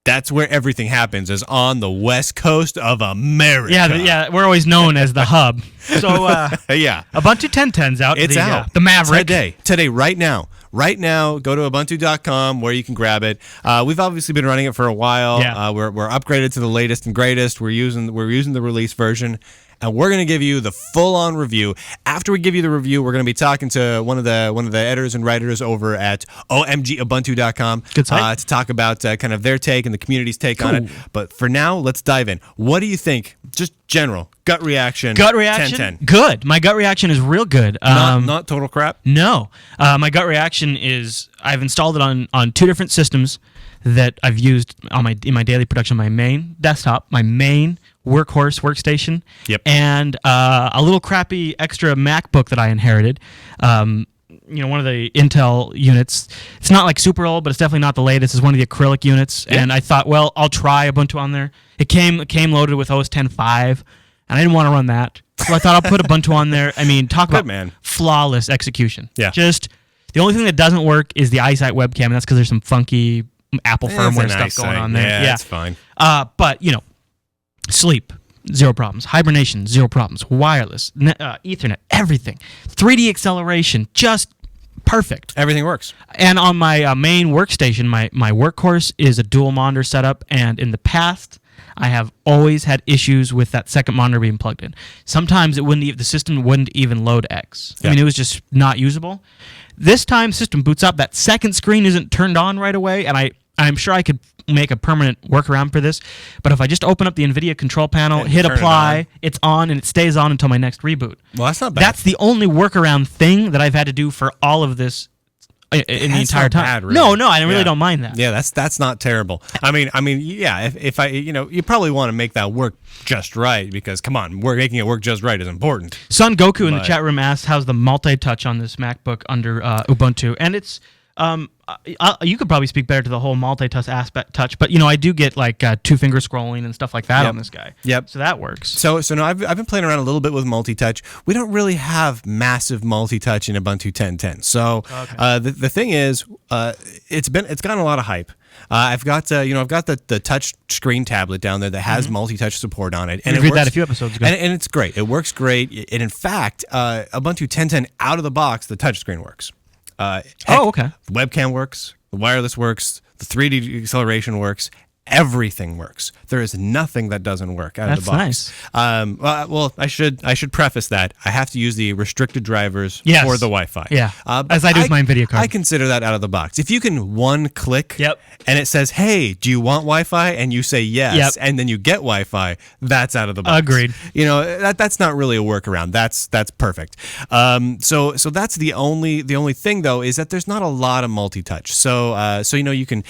Speaker 2: That's where everything happens, is on the west coast of America.
Speaker 3: Yeah, we're always known as the hub. So,
Speaker 2: yeah.
Speaker 3: Ubuntu 10.10's out.
Speaker 2: It's out.
Speaker 3: The Maverick.
Speaker 2: Today, right now. Right now, go to ubuntu.com where you can grab it. We've obviously been running it for a while.
Speaker 3: Yeah.
Speaker 2: We're upgraded to the latest and greatest. We're using the release version. And we're going to give you the full-on review. After we give you the review, we're going to be talking to one of the editors and writers over at omgubuntu.com to talk about kind of their take and the community's take on it. But for now, let's dive in. What do you think? Just general gut reaction. 10-10.
Speaker 3: Good. My gut reaction is real good.
Speaker 2: Not total crap.
Speaker 3: No. My gut reaction is I've installed it on two different systems that I've used in my daily production. My main desktop, my main workhorse workstation, and a little crappy extra MacBook that I inherited. One of the Intel units. It's not like super old, but it's definitely not the latest. It's one of the acrylic units, and I thought, well, I'll try Ubuntu on there. It came loaded with OS 10.5, and I didn't want to run that, so I thought I'll put Ubuntu on there. I mean, talk about flawless execution.
Speaker 2: Yeah.
Speaker 3: Just the only thing that doesn't work is the iSight webcam, and that's because there's some funky Apple firmware stuff going on there.
Speaker 2: Yeah, that's fine.
Speaker 3: But sleep, 0 problems. Hibernation, 0 problems. Wireless, Ethernet, everything. 3D acceleration, just perfect.
Speaker 2: Everything works.
Speaker 3: And on my main workstation, my workhorse is a dual monitor setup, and in the past, I have always had issues with that second monitor being plugged in. Sometimes the system wouldn't even load X. I mean, it was just not usable. This time, system boots up. That second screen isn't turned on right away, and I'm sure I could make a permanent workaround for this. But if I just open up the NVIDIA control panel, hit apply, it's on, and it stays on until my next reboot.
Speaker 2: Well, that's not bad.
Speaker 3: That's the only workaround thing that I've had to do for all of this in the
Speaker 2: That's
Speaker 3: entire
Speaker 2: not
Speaker 3: time.
Speaker 2: bad, really.
Speaker 3: No, I really
Speaker 2: Yeah.
Speaker 3: don't mind that.
Speaker 2: Yeah, that's not terrible. I mean, yeah. If I, you probably want to make that work just right because come on, making it work just right is important.
Speaker 3: Son Goku in the
Speaker 2: But-
Speaker 3: chat room asked, "How's the multi-touch on this MacBook under Ubuntu?" And it's you could probably speak better to the whole multi-touch aspect, but I do get like two-finger scrolling and stuff like that
Speaker 2: Yep.
Speaker 3: on this guy.
Speaker 2: Yep.
Speaker 3: So that works.
Speaker 2: So no, I've been playing around a little bit with multi-touch. We don't really have massive multi-touch in Ubuntu 10.10. So the thing is, it's gotten a lot of hype. I've got the touch screen tablet down there that has multi-touch support on it, and
Speaker 3: We
Speaker 2: it
Speaker 3: reviewed
Speaker 2: works,
Speaker 3: that a few episodes ago.
Speaker 2: and it's great. It works great. And in fact, Ubuntu 10.10 out of the box, the touch screen works.
Speaker 3: Okay.
Speaker 2: The webcam works. The wireless works. The 3D acceleration works. Everything works. There is nothing that doesn't work out of the box.
Speaker 3: That's nice.
Speaker 2: Well, I should preface that I have to use the restricted drivers
Speaker 3: Yes.
Speaker 2: for the Wi-Fi.
Speaker 3: Yeah.
Speaker 2: But
Speaker 3: As I do with my NVIDIA card.
Speaker 2: I consider that out of the box. If you can one click,
Speaker 3: Yep.
Speaker 2: and it says, "Hey, do you want Wi-Fi?" and you say yes,
Speaker 3: Yep.
Speaker 2: and then you get Wi-Fi, that's out of the box.
Speaker 3: Agreed.
Speaker 2: That's not really a workaround. That's perfect. So that's the only thing though is that there's not a lot of multi-touch. So you can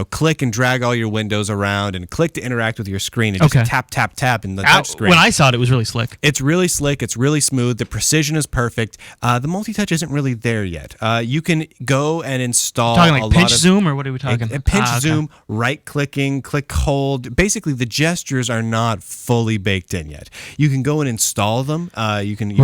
Speaker 2: click and drag all your windows around and click to interact with your screen and just
Speaker 3: Okay.
Speaker 2: tap in the touch screen.
Speaker 3: When I saw it was really slick.
Speaker 2: It's really slick. It's really smooth. The precision is perfect. The multi-touch isn't really there yet. You can go and install
Speaker 3: Talking
Speaker 2: a
Speaker 3: like pinch
Speaker 2: lot of
Speaker 3: zoom, or what are we talking?
Speaker 2: pinch
Speaker 3: Okay.
Speaker 2: zoom, right-clicking, click hold. Basically, the gestures are not fully baked in yet. You can go and install them. You can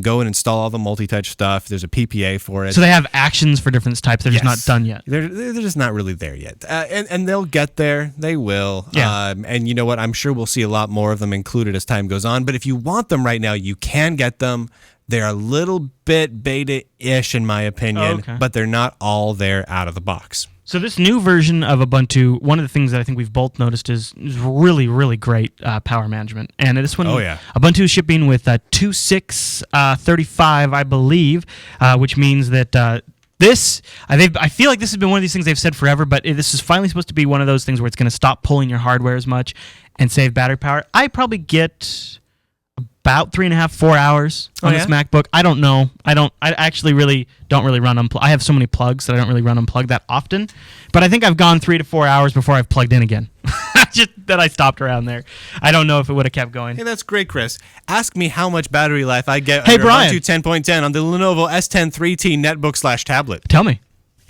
Speaker 2: go and install all the multi-touch stuff. There's a PPA for it.
Speaker 3: So they have actions for different types. They're just not
Speaker 2: Yes.
Speaker 3: done yet.
Speaker 2: They're just not really there yet. And they'll get there. They will.
Speaker 3: Yeah.
Speaker 2: And you know what? I'm sure we'll see a lot more of them included as time goes on. But if you want them right now, you can get them. They're a little bit beta-ish in my opinion,
Speaker 3: Okay.
Speaker 2: but they're not all there out of the box.
Speaker 3: So this new version of Ubuntu, one of the things that I think we've both noticed is really, really great power management. And this one, Ubuntu is shipping with 2.6.35, I believe, which means that I feel like this has been one of these things they've said forever, but this is finally supposed to be one of those things where it's going to stop pulling your hardware as much and save battery power. I probably get about 3.5, 4 hours on this MacBook. I don't know. I actually really don't really run unplugged. I have so many plugs that I don't really run unplugged that often. But I think I've gone 3 to 4 hours before I've plugged in again. Just that I stopped around there. I don't know if it would have kept going.
Speaker 2: Hey, that's great, Chris. Ask me how much battery life I get
Speaker 3: Hey,
Speaker 2: under
Speaker 3: Brian.
Speaker 2: Ubuntu 10.10 on the Lenovo S10 3T netbook/tablet.
Speaker 3: Tell me.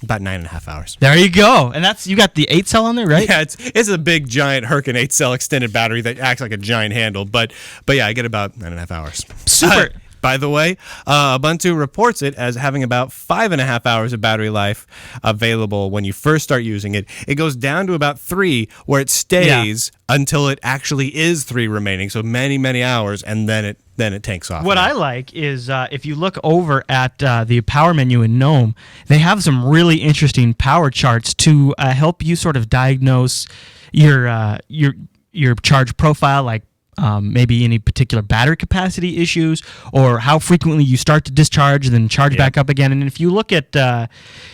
Speaker 2: About 9.5 hours.
Speaker 3: There you go. And you got the 8 cell on there, right?
Speaker 2: Yeah, it's a big, giant Herkin 8-cell extended battery that acts like a giant handle. But yeah, I get about 9.5 hours.
Speaker 3: Super.
Speaker 2: By the way, Ubuntu reports it as having about 5.5 hours of battery life available when you first start using it. It goes down to about 3, where it stays until it actually is 3 remaining. So many, many hours, and then it takes off.
Speaker 3: What I like is if you look over at the power menu in GNOME, they have some really interesting power charts to help you sort of diagnose your charge profile, like maybe any particular battery capacity issues, or how frequently you start to discharge and then charge back up again. And if you look at,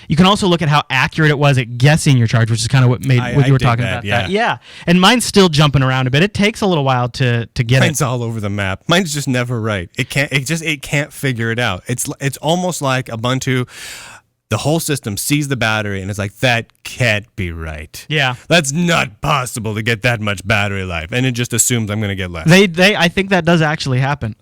Speaker 3: you can also look at how accurate it was at guessing your charge, which is kind of what you were talking about. Yeah. And mine's still jumping around a bit. It takes a little while to get
Speaker 2: Mine's all over the map. Mine's just never right. It can't figure it out. It's almost like Ubuntu. The whole system sees the battery and it's like, that can't be right.
Speaker 3: Yeah.
Speaker 2: That's not possible to get that much battery life. And it just assumes I'm going to get less.
Speaker 3: I think that does actually happen.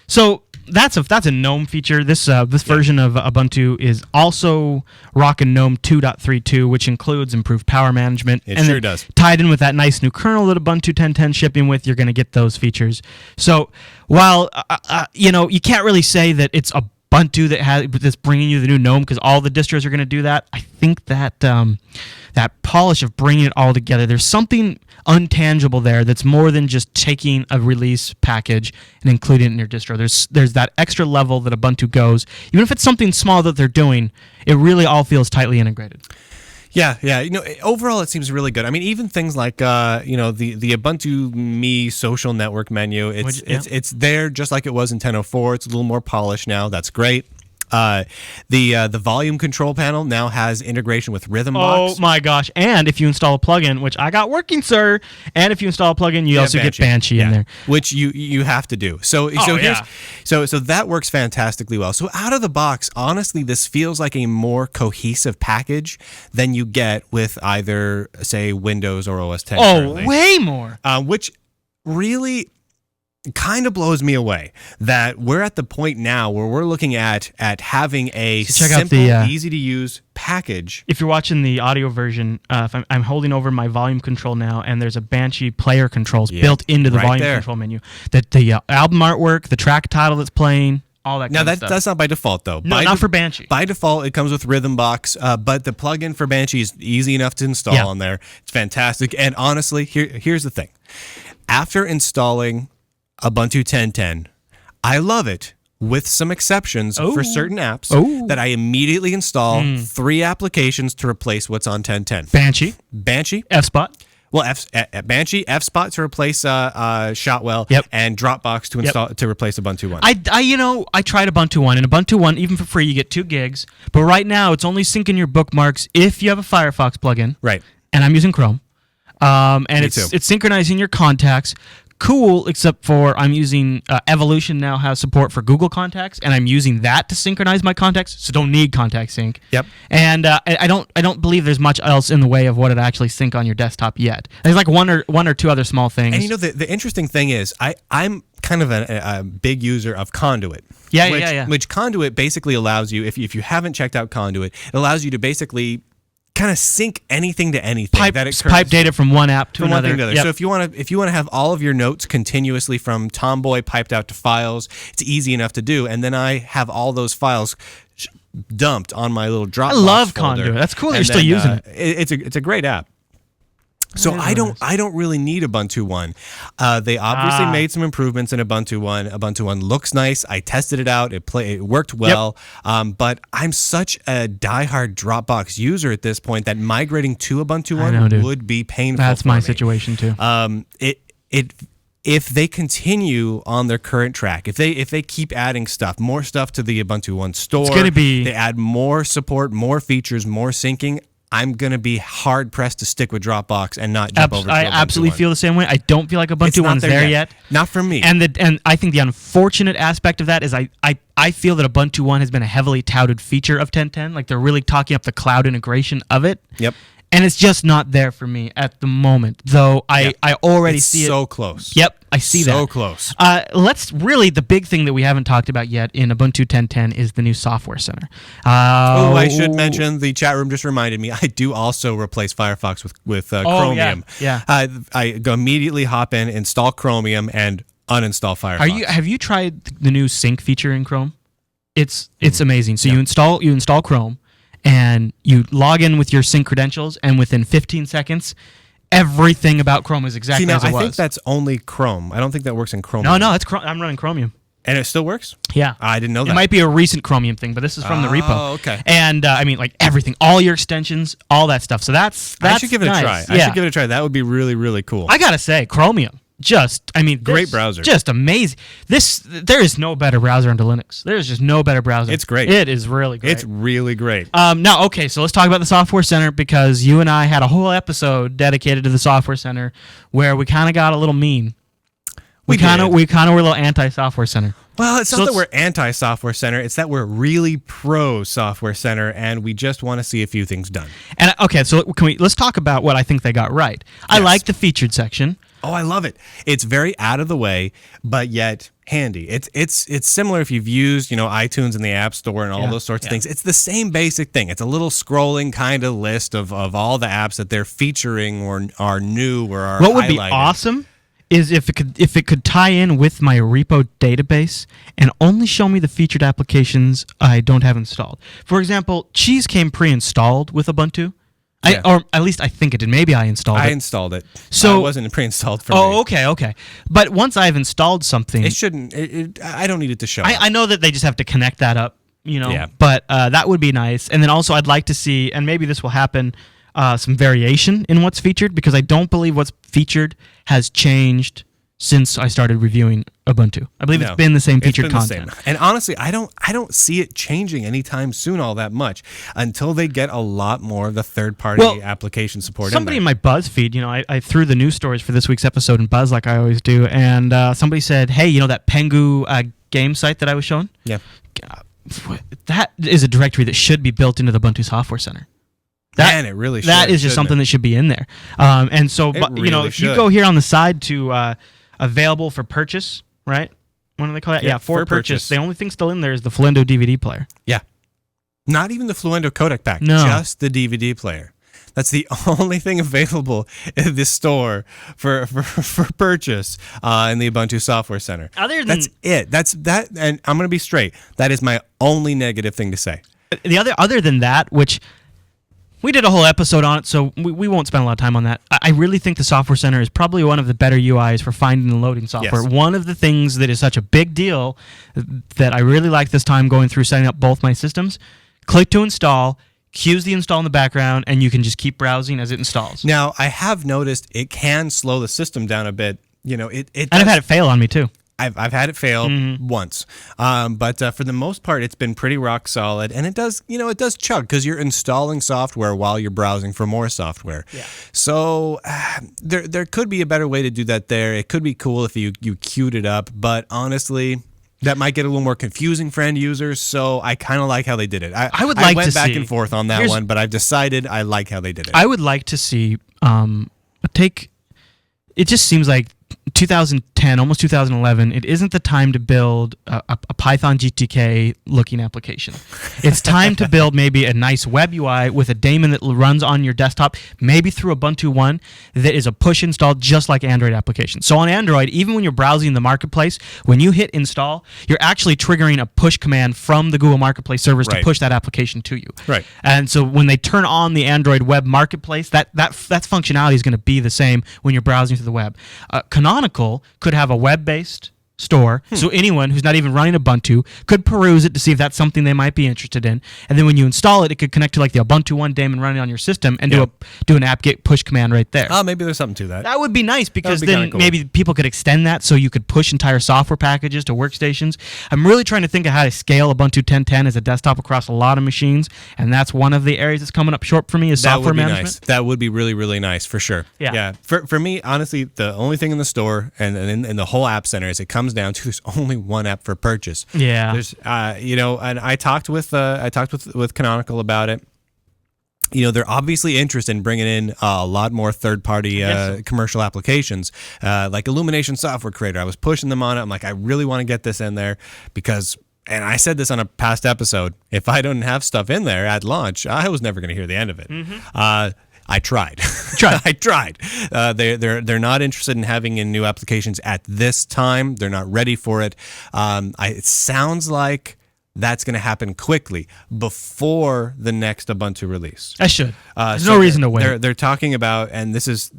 Speaker 3: So that's a GNOME feature. This version of Ubuntu is also rocking GNOME 2.32, which includes improved power management.
Speaker 2: It
Speaker 3: and
Speaker 2: sure
Speaker 3: then
Speaker 2: does.
Speaker 3: Tied in with that nice new kernel that Ubuntu 10.10 shipping with, you're going to get those features. So while you can't really say that it's Ubuntu that's bringing you the new GNOME, because all the distros are going to do that. I think that that polish of bringing it all together, there's something untangible there that's more than just taking a release package and including it in your distro. There's that extra level that Ubuntu goes. Even if it's something small that they're doing, it really all feels tightly integrated.
Speaker 2: Yeah. Overall, it seems really good. I mean, even things like the Ubuntu Me social network menu. It's there just like it was in 10.04. It's a little more polished now. That's great. The volume control panel now has integration with Rhythmbox.
Speaker 3: Oh my gosh! And if you install a plugin, which I got working, sir, and if you install a plugin, you also get Banshee in there,
Speaker 2: which you have to do. So that works fantastically well. So out of the box, honestly, this feels like a more cohesive package than you get with either, say, Windows or OS 10. currently.
Speaker 3: Way more.
Speaker 2: Which really kind of blows me away that we're at the point now where we're looking at having a simple, easy to use package.
Speaker 3: If you're watching the audio version, if I'm holding over my volume control now, and there's a Banshee player controls built into the volume control menu. That the album artwork, the track title that's playing, all that.
Speaker 2: Now
Speaker 3: kind of stuff.
Speaker 2: That's not by default though.
Speaker 3: No, not for Banshee.
Speaker 2: By default, it comes with Rhythmbox, but the plugin for Banshee is easy enough to install on there. It's fantastic. And honestly, here's the thing: after installing Ubuntu 10.10, I love it, with some exceptions for certain apps that I immediately install 3 applications to replace what's on 10.10. Banshee,
Speaker 3: F-Spot.
Speaker 2: Well, Banshee, F-Spot to replace Shotwell, and Dropbox to install to replace Ubuntu One.
Speaker 3: I tried Ubuntu One, and Ubuntu One, even for free, you get 2 gigs. But right now, it's only syncing your bookmarks if you have a Firefox plugin.
Speaker 2: Right.
Speaker 3: And I'm using Chrome. And it's synchronizing your contacts. Cool, except for I'm using Evolution now has support for Google Contacts, and I'm using that to synchronize my contacts, so don't need contact sync.
Speaker 2: Yep.
Speaker 3: And I don't believe there's much else in the way of what it actually sync on your desktop yet. There's like one or two other small things.
Speaker 2: And the interesting thing is I'm kind of a big user of Conduit. Which Conduit basically allows you, if you haven't checked out Conduit, it allows you to basically kind of sync anything to anything
Speaker 3: pipe data from one app to another.
Speaker 2: Yep. So if you want to have all of your notes continuously from Tomboy piped out to files, it's easy enough to do. And then I have all those files dumped on my little Dropbox.
Speaker 3: I love
Speaker 2: folder.
Speaker 3: Conduit. That's cool. You're still using it.
Speaker 2: It's a great app. So I don't really need Ubuntu One. They obviously made some improvements in Ubuntu One. Ubuntu One looks nice. I tested it out. It worked well. But I'm such a diehard Dropbox user at this point that migrating to Ubuntu One would be painful.
Speaker 3: That's my situation too.
Speaker 2: If they continue on their current track, if they keep adding more stuff to the Ubuntu One store,
Speaker 3: it's gonna be,
Speaker 2: they add more support, more features, more syncing, I'm going to be hard-pressed to stick with Dropbox and not jump over to
Speaker 3: I
Speaker 2: Ubuntu
Speaker 3: absolutely
Speaker 2: One.
Speaker 3: feel the same way. I don't feel like Ubuntu One's there yet.
Speaker 2: Not for me.
Speaker 3: And I think the unfortunate aspect of that is I feel that Ubuntu One has been a heavily touted feature of 10.10. Like, they're really talking up the cloud integration of it.
Speaker 2: Yep.
Speaker 3: And it's just not there for me at the moment, though I already see it.
Speaker 2: So close.
Speaker 3: Yep, I see that.
Speaker 2: So close.
Speaker 3: The big thing that we haven't talked about yet in Ubuntu 10.10 is the new software center.
Speaker 2: I should mention, the chat room just reminded me, I do also replace Firefox with Chromium.
Speaker 3: Yeah.
Speaker 2: I go immediately hop in, install Chromium, and uninstall Firefox.
Speaker 3: Have you tried the new sync feature in Chrome? It's amazing. So you install Chrome, and you log in with your sync credentials, and within 15 seconds, everything about Chrome is exactly as it was.
Speaker 2: I think that's only Chrome. I don't think that works in Chromium.
Speaker 3: No, I'm running Chromium.
Speaker 2: And it still works?
Speaker 3: Yeah.
Speaker 2: I didn't know that.
Speaker 3: It might be a recent Chromium thing, but this is from the repo.
Speaker 2: Oh, okay.
Speaker 3: And like everything, all your extensions, all that stuff. So that's
Speaker 2: I should give it
Speaker 3: nice.
Speaker 2: a try.
Speaker 3: Yeah.
Speaker 2: I should give it a try. That would be really, really cool.
Speaker 3: I gotta say, Chromium. Great
Speaker 2: browser.
Speaker 3: Just amazing. There is no better browser under Linux. There is just no better browser.
Speaker 2: It's great.
Speaker 3: It is really great.
Speaker 2: It's really great.
Speaker 3: Now, okay, so let's talk about the Software Center, because you and I had a whole episode dedicated to the Software Center where we kind of got a little mean. We kind of were a little anti-Software Center.
Speaker 2: Well, it's not that we're anti-Software Center. It's that we're really pro-Software Center, and we just want to see a few things done. And
Speaker 3: okay, so let's talk about what I think they got right. Yes. I like the featured section.
Speaker 2: Oh, I love it. It's very out of the way, but yet handy. It's similar if you've used, iTunes and the App Store and all those sorts of things. It's the same basic thing. It's a little scrolling kind of list of all the apps that they're featuring or are new or are
Speaker 3: What would
Speaker 2: highlighted.
Speaker 3: be awesome is if it could tie in with my repo database and only show me the featured applications I don't have installed. For example, Cheese came pre-installed with Ubuntu.
Speaker 2: Yeah.
Speaker 3: Or at least I think it did. Maybe I installed it.
Speaker 2: I installed it.
Speaker 3: So
Speaker 2: it wasn't pre-installed for me.
Speaker 3: Oh, okay. But once I've installed something,
Speaker 2: it shouldn't. I don't need it to show.
Speaker 3: I know that they just have to connect that up,
Speaker 2: Yeah.
Speaker 3: But that would be nice. And then also, I'd like to see, and maybe this will happen, some variation in what's featured, because I don't believe what's featured has changed since I started reviewing Ubuntu. I believe it's been the same featured content.
Speaker 2: And honestly, I don't see it changing anytime soon all that much until they get a lot more of the third-party application support.
Speaker 3: Somebody in my Buzz feed, I threw the news stories for this week's episode in Buzz like I always do, and somebody said, hey, that Pengu game site that I was showing?
Speaker 2: Yeah.
Speaker 3: That is a directory that should be built into the Ubuntu Software Center.
Speaker 2: It really should.
Speaker 3: That is just something that should be in there. And so, if you go here on the side to available for purchase, right? What do they call that? Yeah, for purchase. The only thing still in there is the Fluendo DVD player.
Speaker 2: Yeah. Not even the Fluendo codec pack.
Speaker 3: No.
Speaker 2: Just the DVD player. That's the only thing available in this store for purchase in the Ubuntu Software Center. That's it. That's that, and I'm going to be straight. That is my only negative thing to say.
Speaker 3: Other than that, which we did a whole episode on it, so we won't spend a lot of time on that. I really think the Software Center is probably one of the better UIs for finding and loading software.
Speaker 2: Yes.
Speaker 3: One of the things that is such a big deal that I really like this time going through setting up both my systems, click to install, cues the install in the background, and you can just keep browsing as it installs.
Speaker 2: Now, I have noticed it can slow the system down a bit. And
Speaker 3: I've had it fail on me, too.
Speaker 2: I've had it fail once, but for the most part, it's been pretty rock solid, and it does chug because you're installing software while you're browsing for more software. Yeah. So there could be a better way to do that. It could be cool if you queued it up, but honestly, that might get a little more confusing for end users. So I kind of like how they did it. I went back and forth on that one, but I've decided I like how they did it.
Speaker 3: I would like to see it just seems like 2010, almost 2011, it isn't the time to build a Python GTK looking application. It's time to build maybe a nice web UI with a daemon that runs on your desktop, maybe through Ubuntu One, that is a push install just like Android applications. So on Android, even when you're browsing the marketplace, when you hit install, you're actually triggering a push command from the Google Marketplace servers to push that application to you.
Speaker 2: Right.
Speaker 3: And so when they turn on the Android web marketplace, that functionality is going to be the same when you're browsing through the web. Canonical could have a web-based store, so anyone who's not even running Ubuntu could peruse it to see if that's something they might be interested in. And then when you install it, it could connect to like the Ubuntu One daemon running on your system and do an apt-get push command right there.
Speaker 2: Oh, maybe there's something to that.
Speaker 3: That would be nice because then
Speaker 2: cool.
Speaker 3: Maybe people could extend that so you could push entire software packages to workstations. I'm really trying to think of how to scale Ubuntu 10.10 as a desktop across a lot of machines, and that's one of the areas that's coming up short for me is software management.
Speaker 2: Nice. That would be really, really nice for sure.
Speaker 3: Yeah.
Speaker 2: For me, honestly, the only thing in the store and in the whole app center is it comes down to there's only one app for purchase.
Speaker 3: Yeah.
Speaker 2: There's and I talked with Canonical about it. They're obviously interested in bringing in a lot more third-party commercial applications, like Illumination Software Creator. I was pushing them on it. I'm like, I really want to get this in there because, and I said this on a past episode, if I don't have stuff in there at launch, I was never going to hear the end of it. I tried. I tried. They're not interested in having in new applications at this time. They're not ready for it. It sounds like that's going to happen quickly before the next Ubuntu release.
Speaker 3: I should. There's no reason to wait.
Speaker 2: They're talking about, and this is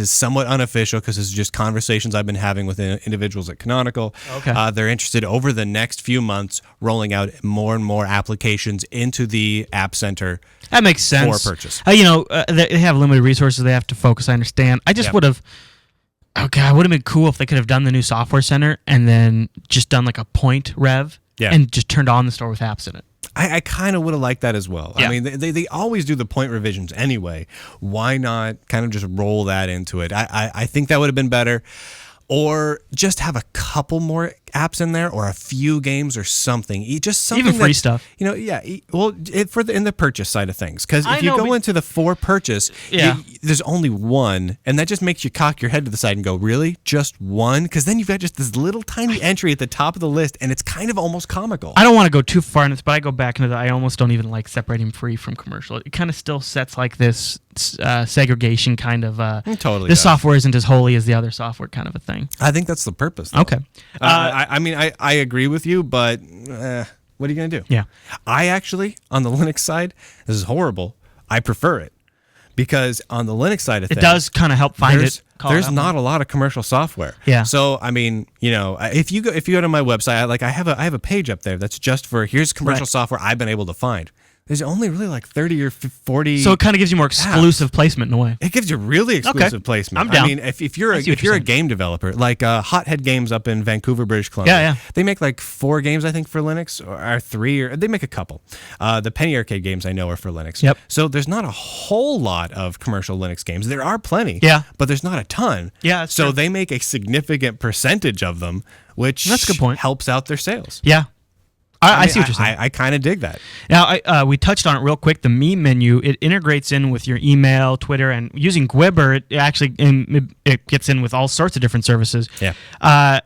Speaker 2: somewhat unofficial because this is just conversations I've been having with individuals at Canonical.
Speaker 3: Okay.
Speaker 2: They're interested over the next few months rolling out more and more applications into the App Center.
Speaker 3: That makes sense.
Speaker 2: For purchase.
Speaker 3: They have limited resources. They have to focus. I understand. I just would have. Okay, it would have been cool if they could have done the new Software Center and then just done like a point rev.
Speaker 2: Yeah.
Speaker 3: And just turned on the store with apps in it.
Speaker 2: I kind of would have liked that as well.
Speaker 3: Yeah.
Speaker 2: I mean, they always do the point revisions anyway. Why not kind of just roll that into it? I think that would have been better. Or just have a couple more apps in there, or a few games, or something. Just something
Speaker 3: even free stuff.
Speaker 2: Well, in the purchase side of things, because if you go into the for purchase, there's only one, and that just makes you cock your head to the side and go, "Really, just one?" Because then you've got just this little tiny entry at the top of the list, and it's kind of almost comical.
Speaker 3: I don't want to go too far in this, but I go back into I almost don't even like separating free from commercial. It kind of still sets like this segregation kind of.
Speaker 2: Totally.
Speaker 3: This software isn't as holy as the other software, kind of a thing.
Speaker 2: I think that's the purpose, though.
Speaker 3: Okay.
Speaker 2: I agree with you, but what are you going to do?
Speaker 3: Yeah.
Speaker 2: I actually, on the Linux side, this is horrible. I prefer it because on the Linux side of things,
Speaker 3: it does kind of help find it.
Speaker 2: There's not a lot of commercial software.
Speaker 3: Yeah.
Speaker 2: So I mean, if you go to my website, I have a page up there that's just for here's commercial software I've been able to find. There's only really like 30 or 40.
Speaker 3: So it kind of gives you more exclusive placement in a way.
Speaker 2: It gives you really exclusive placement.
Speaker 3: I'm down.
Speaker 2: I mean, if you're a game developer, like Hothead Games up in Vancouver, British Columbia, they make like 4 games I think for Linux, or 3, or they make a couple. The Penny Arcade games I know are for Linux.
Speaker 3: Yep.
Speaker 2: So there's not a whole lot of commercial Linux games. There are plenty.
Speaker 3: Yeah.
Speaker 2: But there's not a ton.
Speaker 3: Yeah. That's
Speaker 2: so
Speaker 3: true.
Speaker 2: they make a significant percentage of them, which
Speaker 3: That's a good point.
Speaker 2: helps out their sales.
Speaker 3: Yeah. I see what you're saying.
Speaker 2: I kind of dig that.
Speaker 3: Now, we touched on it real quick. The Me menu, it integrates in with your email, Twitter, and using Gwibber, it actually it gets in with all sorts of different services.
Speaker 2: Yeah.
Speaker 3: The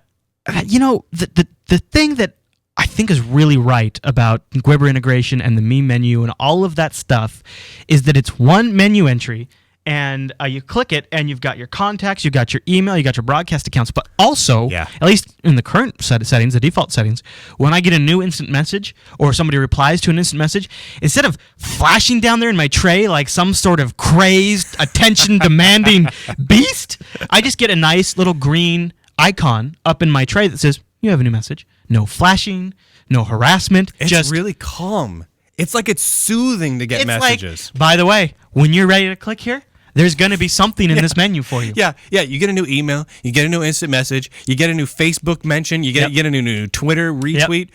Speaker 3: thing that I think is really right about Gwibber integration and the Me menu and all of that stuff is that it's one menu entry. And you click it, and you've got your contacts, you've got your email, you got your broadcast accounts. But also, at least in the current set of settings, the default settings, when I get a new instant message or somebody replies to an instant message, instead of flashing down there in my tray like some sort of crazed, attention-demanding beast, I just get a nice little green icon up in my tray that says, "You have a new message." No flashing, no harassment.
Speaker 2: It's
Speaker 3: just
Speaker 2: really calm. It's like it's soothing to get messages.
Speaker 3: Like, by the way, when you're ready to click here, there's going to be something in this menu for you.
Speaker 2: Yeah. You get a new email. You get a new instant message. You get a new Facebook mention. You get a new Twitter retweet.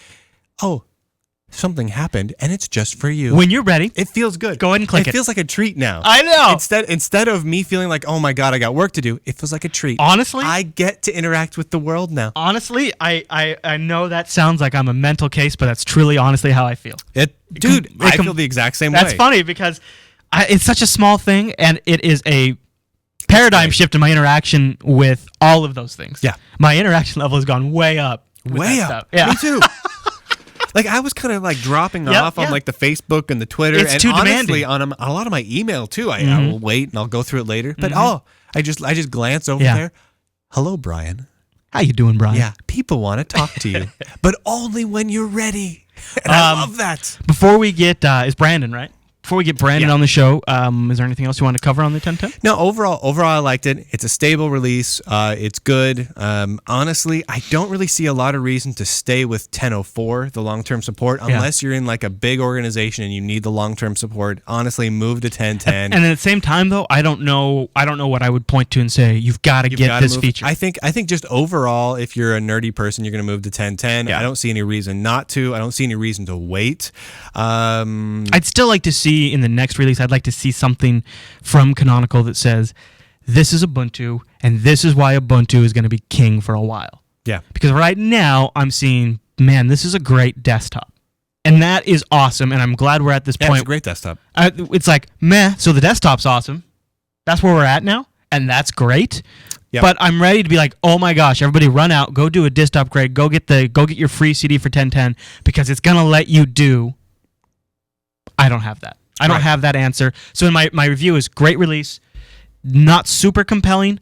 Speaker 2: Oh, something happened, and it's just for you.
Speaker 3: When you're ready,
Speaker 2: it feels good.
Speaker 3: Go ahead and click it.
Speaker 2: It feels like a treat now.
Speaker 3: I know.
Speaker 2: Instead of me feeling like, oh my God, I got work to do, it feels like a treat.
Speaker 3: Honestly,
Speaker 2: I get to interact with the world now.
Speaker 3: Honestly, I know that sounds like I'm a mental case, but that's truly honestly how I feel.
Speaker 2: I feel the exact same way.
Speaker 3: That's funny because it's such a small thing, and it is a paradigm shift in my interaction with all of those things.
Speaker 2: Yeah.
Speaker 3: My interaction level has gone way up.
Speaker 2: Way up.
Speaker 3: Stuff. Yeah.
Speaker 2: Me too. Like I was kind of like dropping off on like the Facebook and the Twitter,
Speaker 3: it's
Speaker 2: and
Speaker 3: too
Speaker 2: honestly
Speaker 3: demanding.
Speaker 2: on a lot of my email too. I will wait and I'll go through it later. But I just glance over there. Hello, Brian.
Speaker 3: How you doing, Brian?
Speaker 2: Yeah, people want to talk to you, but only when you're ready. And I love that.
Speaker 3: Before we get, is Brandon right? Before we get Brandon on the show, is there anything else you want to cover on the 1010?
Speaker 2: No, overall, I liked it. It's a stable release. It's good. Honestly, I don't really see a lot of reason to stay with 1004, the long-term support, unless you're in like a big organization and you need the long-term support. Honestly, move to 1010.
Speaker 3: And at the same time, though, I don't know what I would point to and say you've got to get this feature.
Speaker 2: I think just overall, if you're a nerdy person, you're going to move to 1010. I don't see any reason not to. I don't see any reason to wait.
Speaker 3: I'd still like to see in the next release, I'd like to see something from Canonical that says, this is Ubuntu, and this is why Ubuntu is going to be king for a while.
Speaker 2: Yeah.
Speaker 3: Because right now, I'm seeing, man, this is a great desktop. And that is awesome, and I'm glad we're at this point.
Speaker 2: It's a great desktop.
Speaker 3: It's like, meh, so the desktop's awesome. That's where we're at now, and that's great. Yep. But I'm ready to be like, oh my gosh, everybody run out, go do a disk upgrade, go get your free CD for 1010, because it's going to let you do... I don't have that. I don't have that answer. So in my review is great release, not super compelling,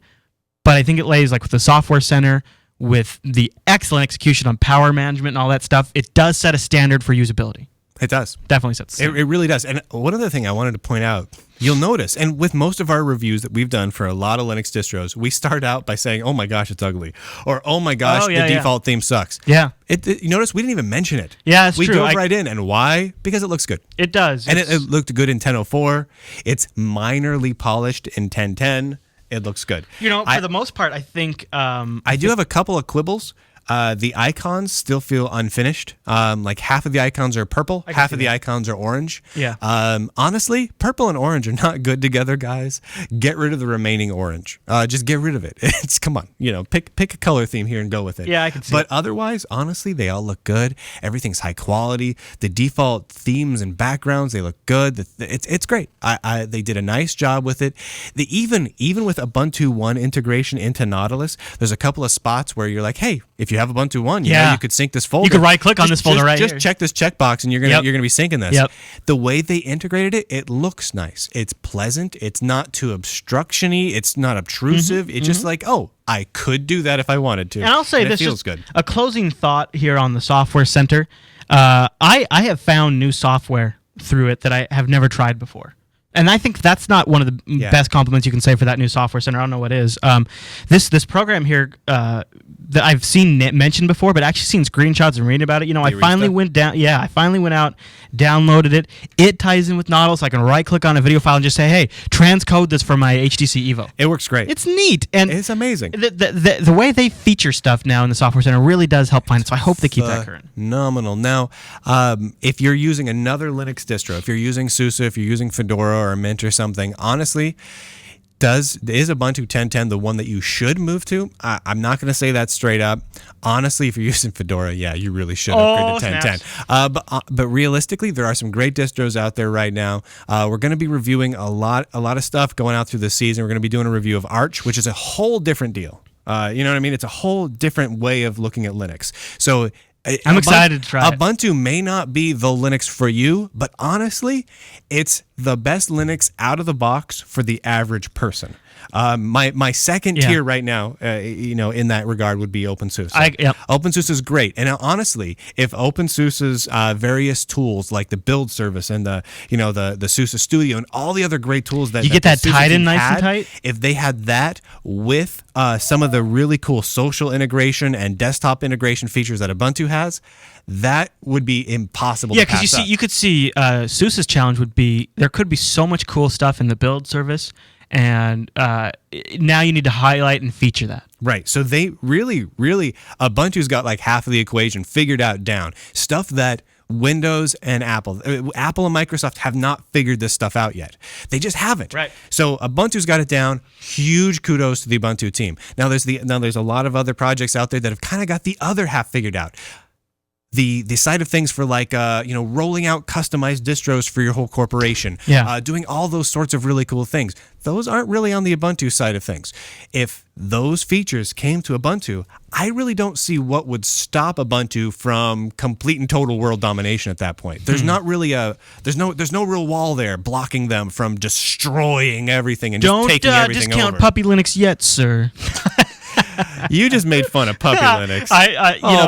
Speaker 3: but I think it lays like with the software center, with the excellent execution on power management and all that stuff, it does set a standard for usability.
Speaker 2: It does.
Speaker 3: Definitely sets the standard.
Speaker 2: It really does. And one other thing I wanted to point out, you'll notice, and with most of our reviews that we've done for a lot of Linux distros, we start out by saying, oh my gosh, it's ugly. Or, oh my gosh, the default theme sucks.
Speaker 3: Yeah.
Speaker 2: You notice we didn't even mention it.
Speaker 3: Yeah, it's true.
Speaker 2: We dove right in. And why? Because it looks good.
Speaker 3: It does.
Speaker 2: And it looked good in 1004. It's minorly polished in 1010. It looks good.
Speaker 3: For the most part, I think...
Speaker 2: I do have a couple of quibbles. The icons still feel unfinished. Like half of the icons are purple, half of the icons are orange.
Speaker 3: Yeah.
Speaker 2: Honestly, purple and orange are not good together, guys. Get rid of the remaining orange. Just get rid of it. Come on, pick a color theme here and go with it.
Speaker 3: Yeah, I can see.
Speaker 2: But otherwise, honestly, they all look good. Everything's high quality. The default themes and backgrounds, they look good. It's great. They did a nice job with it. Even with Ubuntu One integration into Nautilus, there's a couple of spots where you're like, hey, if you have Ubuntu One, you could sync this folder.
Speaker 3: You could right-click on this folder here.
Speaker 2: Just check this checkbox, and you're gonna be syncing this.
Speaker 3: Yep.
Speaker 2: The way they integrated it, it looks nice. It's pleasant. It's not too obstruction-y. It's not obtrusive. It's just like, oh, I could do that if I wanted to.
Speaker 3: And I'll say this:
Speaker 2: it feels good.
Speaker 3: A closing thought here on the Software Center. I have found new software through it that I have never tried before. And I think that's not one of the best compliments you can say for that new software center. I don't know what is. This program here that I've seen mentioned before, but actually seen screenshots and reading about it. I finally went down. Yeah, I finally went out, downloaded it. It ties in with Nautilus. So I can right-click on a video file and just say, "Hey, transcode this for my HTC Evo."
Speaker 2: It works great.
Speaker 3: It's neat, and
Speaker 2: it's amazing.
Speaker 3: The way they feature stuff now in the software center really does help find it. So I hope they keep that current.
Speaker 2: Phenomenal. Now, if you're using another Linux distro, if you're using SUSE, if you're using Fedora or Mint or something, honestly, is Ubuntu 10.10 the one that you should move to? I'm not going to say that straight up. Honestly, if you're using Fedora, yeah, you really should upgrade to 10.10. But realistically, there are some great distros out there right now. We're going to be reviewing a lot of stuff going out through this season. We're going to be doing a review of Arch, which is a whole different deal. You know what I mean? It's a whole different way of looking at Linux. So
Speaker 3: I'm excited to try it.
Speaker 2: Ubuntu may not be the Linux for you, but honestly, it's the best Linux out of the box for the average person. My second tier right now, in that regard, would be OpenSUSE. OpenSUSE is great, and honestly, if OpenSUSE's various tools like the build service and the SUSE Studio and all the other great tools that
Speaker 3: you get that tied in nice and tight,
Speaker 2: if they had that with some of the really cool social integration and desktop integration features that Ubuntu has, that would be impossible to pass up.
Speaker 3: You could see SUSE's challenge would be there could be so much cool stuff in the build service, and now you need to highlight and feature that.
Speaker 2: Right. So they really, Ubuntu's got like half of the equation figured out down. Stuff that Windows and Apple and Microsoft have not figured this stuff out yet. They just haven't.
Speaker 3: Right.
Speaker 2: So Ubuntu's got it down. Huge kudos to the Ubuntu team. Now there's a lot of other projects out there that have kind of got the other half figured out. The side of things for rolling out customized distros for your whole corporation, doing all those sorts of really cool things. Those aren't really on the Ubuntu side of things. If those features came to Ubuntu, I really don't see what would stop Ubuntu from complete and total world domination at that point. There's not really there's no real wall there blocking them from destroying everything and just taking everything
Speaker 3: discount
Speaker 2: over.
Speaker 3: Puppy Linux yet, sir.
Speaker 2: You just made fun of Puppy Linux.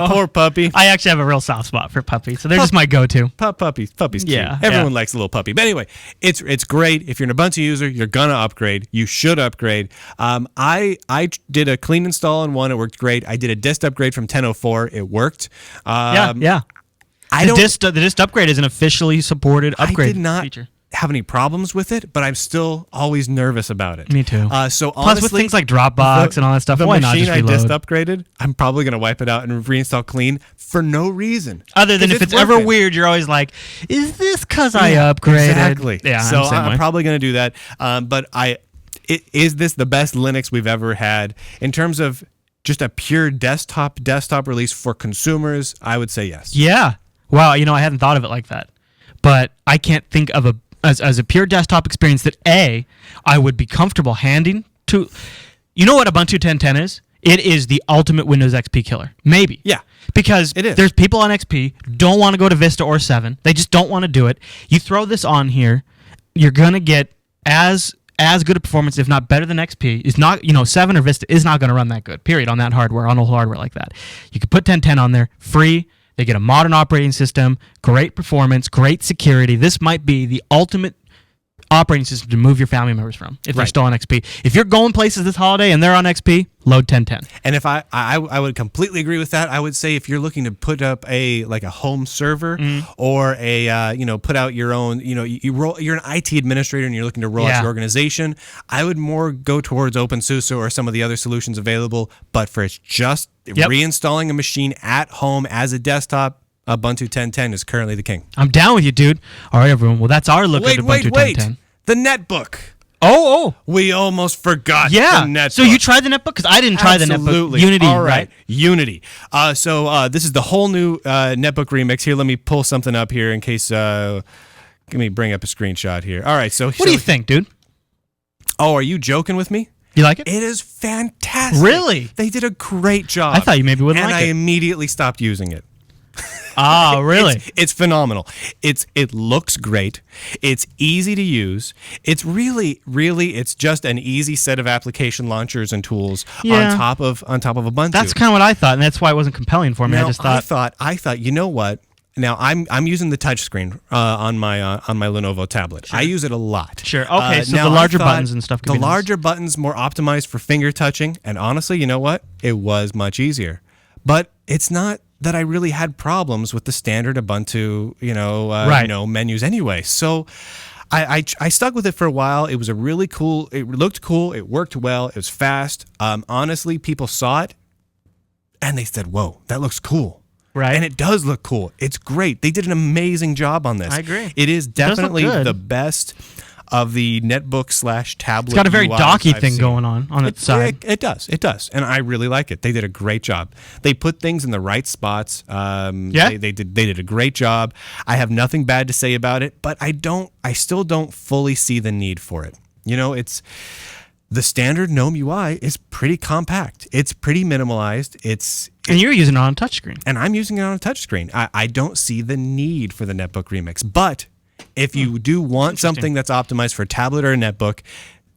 Speaker 2: Poor Puppy.
Speaker 3: I actually have a real soft spot for Puppy, so they're just my go-to.
Speaker 2: Puppy's cute. Everyone likes a little puppy. But anyway, it's great. If you're an Ubuntu user, you're gonna upgrade. You should upgrade. I did a clean install on one. It worked great. I did a dist upgrade from 10.04. It worked.
Speaker 3: The dist upgrade is an officially supported upgrade
Speaker 2: I did not
Speaker 3: feature.
Speaker 2: Have any problems with it, but I'm still always nervous about it.
Speaker 3: Me too.
Speaker 2: So
Speaker 3: plus
Speaker 2: honestly,
Speaker 3: with things like Dropbox and all that stuff,
Speaker 2: the
Speaker 3: why not
Speaker 2: machine
Speaker 3: just reload?
Speaker 2: I dist upgraded, I'm probably gonna wipe it out and reinstall clean for no reason.
Speaker 3: Other than if it's ever weird, you're always like, "Is this because I upgraded?"
Speaker 2: Exactly.
Speaker 3: Yeah.
Speaker 2: So I'm probably gonna do that. But is this the best Linux we've ever had in terms of just a pure desktop release for consumers? I would say yes.
Speaker 3: Yeah. Wow. I hadn't thought of it like that, but I can't think of as a pure desktop experience that I would be comfortable handing to. You know what Ubuntu 10.10 is? It is the ultimate Windows XP killer. Maybe.
Speaker 2: Yeah.
Speaker 3: Because
Speaker 2: it is.
Speaker 3: There's people on XP don't want to go to Vista or 7. They just don't want to do it. You throw this on here, you're going to get as good a performance, if not better than XP. It's not, 7 or Vista is not going to run that good, period, on that hardware, on old hardware like that. You could put 10.10 on there, free. They get a modern operating system, great performance, great security. This might be the ultimate operating system to move your family members from if they're still on XP. If you're going places this holiday and they're on XP, load 10.10.
Speaker 2: And if I would completely agree with that. I would say if you're looking to put up a home server or put out your own, you're an IT administrator and you're looking to roll out your organization, I would more go towards OpenSUSE or some of the other solutions available. But for it's just reinstalling a machine at home as a desktop, Ubuntu 10.10 is currently the king.
Speaker 3: I'm down with you, dude. All right, everyone. Well, that's our look at Ubuntu 10.10.
Speaker 2: The netbook.
Speaker 3: Oh.
Speaker 2: We almost forgot the netbook.
Speaker 3: So you tried the netbook? Because I didn't try the netbook. Unity,
Speaker 2: all right? Unity. So this is the whole new netbook remix. Here, let me pull something up here in case... let me bring up a screenshot here. All right, so...
Speaker 3: What do you think, dude?
Speaker 2: Oh, are you joking with me?
Speaker 3: You like it?
Speaker 2: It is fantastic.
Speaker 3: Really?
Speaker 2: They did a great job.
Speaker 3: I thought you maybe wouldn't like it.
Speaker 2: And I immediately stopped using it.
Speaker 3: Ah, really?
Speaker 2: It's phenomenal. It looks great. It's easy to use. It's really it's just an easy set of application launchers and tools on top of Ubuntu.
Speaker 3: That's kind of what I thought, and that's why it wasn't compelling for me.
Speaker 2: Now,
Speaker 3: I just thought
Speaker 2: I thought, you know what? Now I'm using the touchscreen on my Lenovo tablet.
Speaker 3: Sure.
Speaker 2: I use it a lot.
Speaker 3: Sure. Okay, so
Speaker 2: now
Speaker 3: the larger
Speaker 2: I thought
Speaker 3: buttons and stuff could
Speaker 2: The
Speaker 3: be nice.
Speaker 2: larger buttons more optimized for finger touching, and honestly, you know what? It was much easier. But it's not that I really had problems with the standard Ubuntu, menus anyway. So I stuck with it for a while. It was a really cool. It looked cool. It worked well. It was fast. Honestly, people saw it and they said, "Whoa, that looks cool."
Speaker 3: Right.
Speaker 2: And it does look cool. It's great. They did an amazing job on this.
Speaker 3: I agree.
Speaker 2: It is
Speaker 3: does look
Speaker 2: definitely
Speaker 3: good.
Speaker 2: the best of the netbook/tablet.
Speaker 3: It's got a very
Speaker 2: UIs
Speaker 3: docky
Speaker 2: I've
Speaker 3: thing
Speaker 2: seen.
Speaker 3: going on its side.
Speaker 2: It does, and I really like it. They did a great job. They put things in the right spots. They did a great job. I have nothing bad to say about it, but I still don't fully see the need for it. It's the standard GNOME UI is pretty compact. It's pretty minimalized.
Speaker 3: And you're using it on a touchscreen.
Speaker 2: And I'm using it on a touchscreen. I don't see the need for the netbook remix, but if you do want something that's optimized for a tablet or a netbook,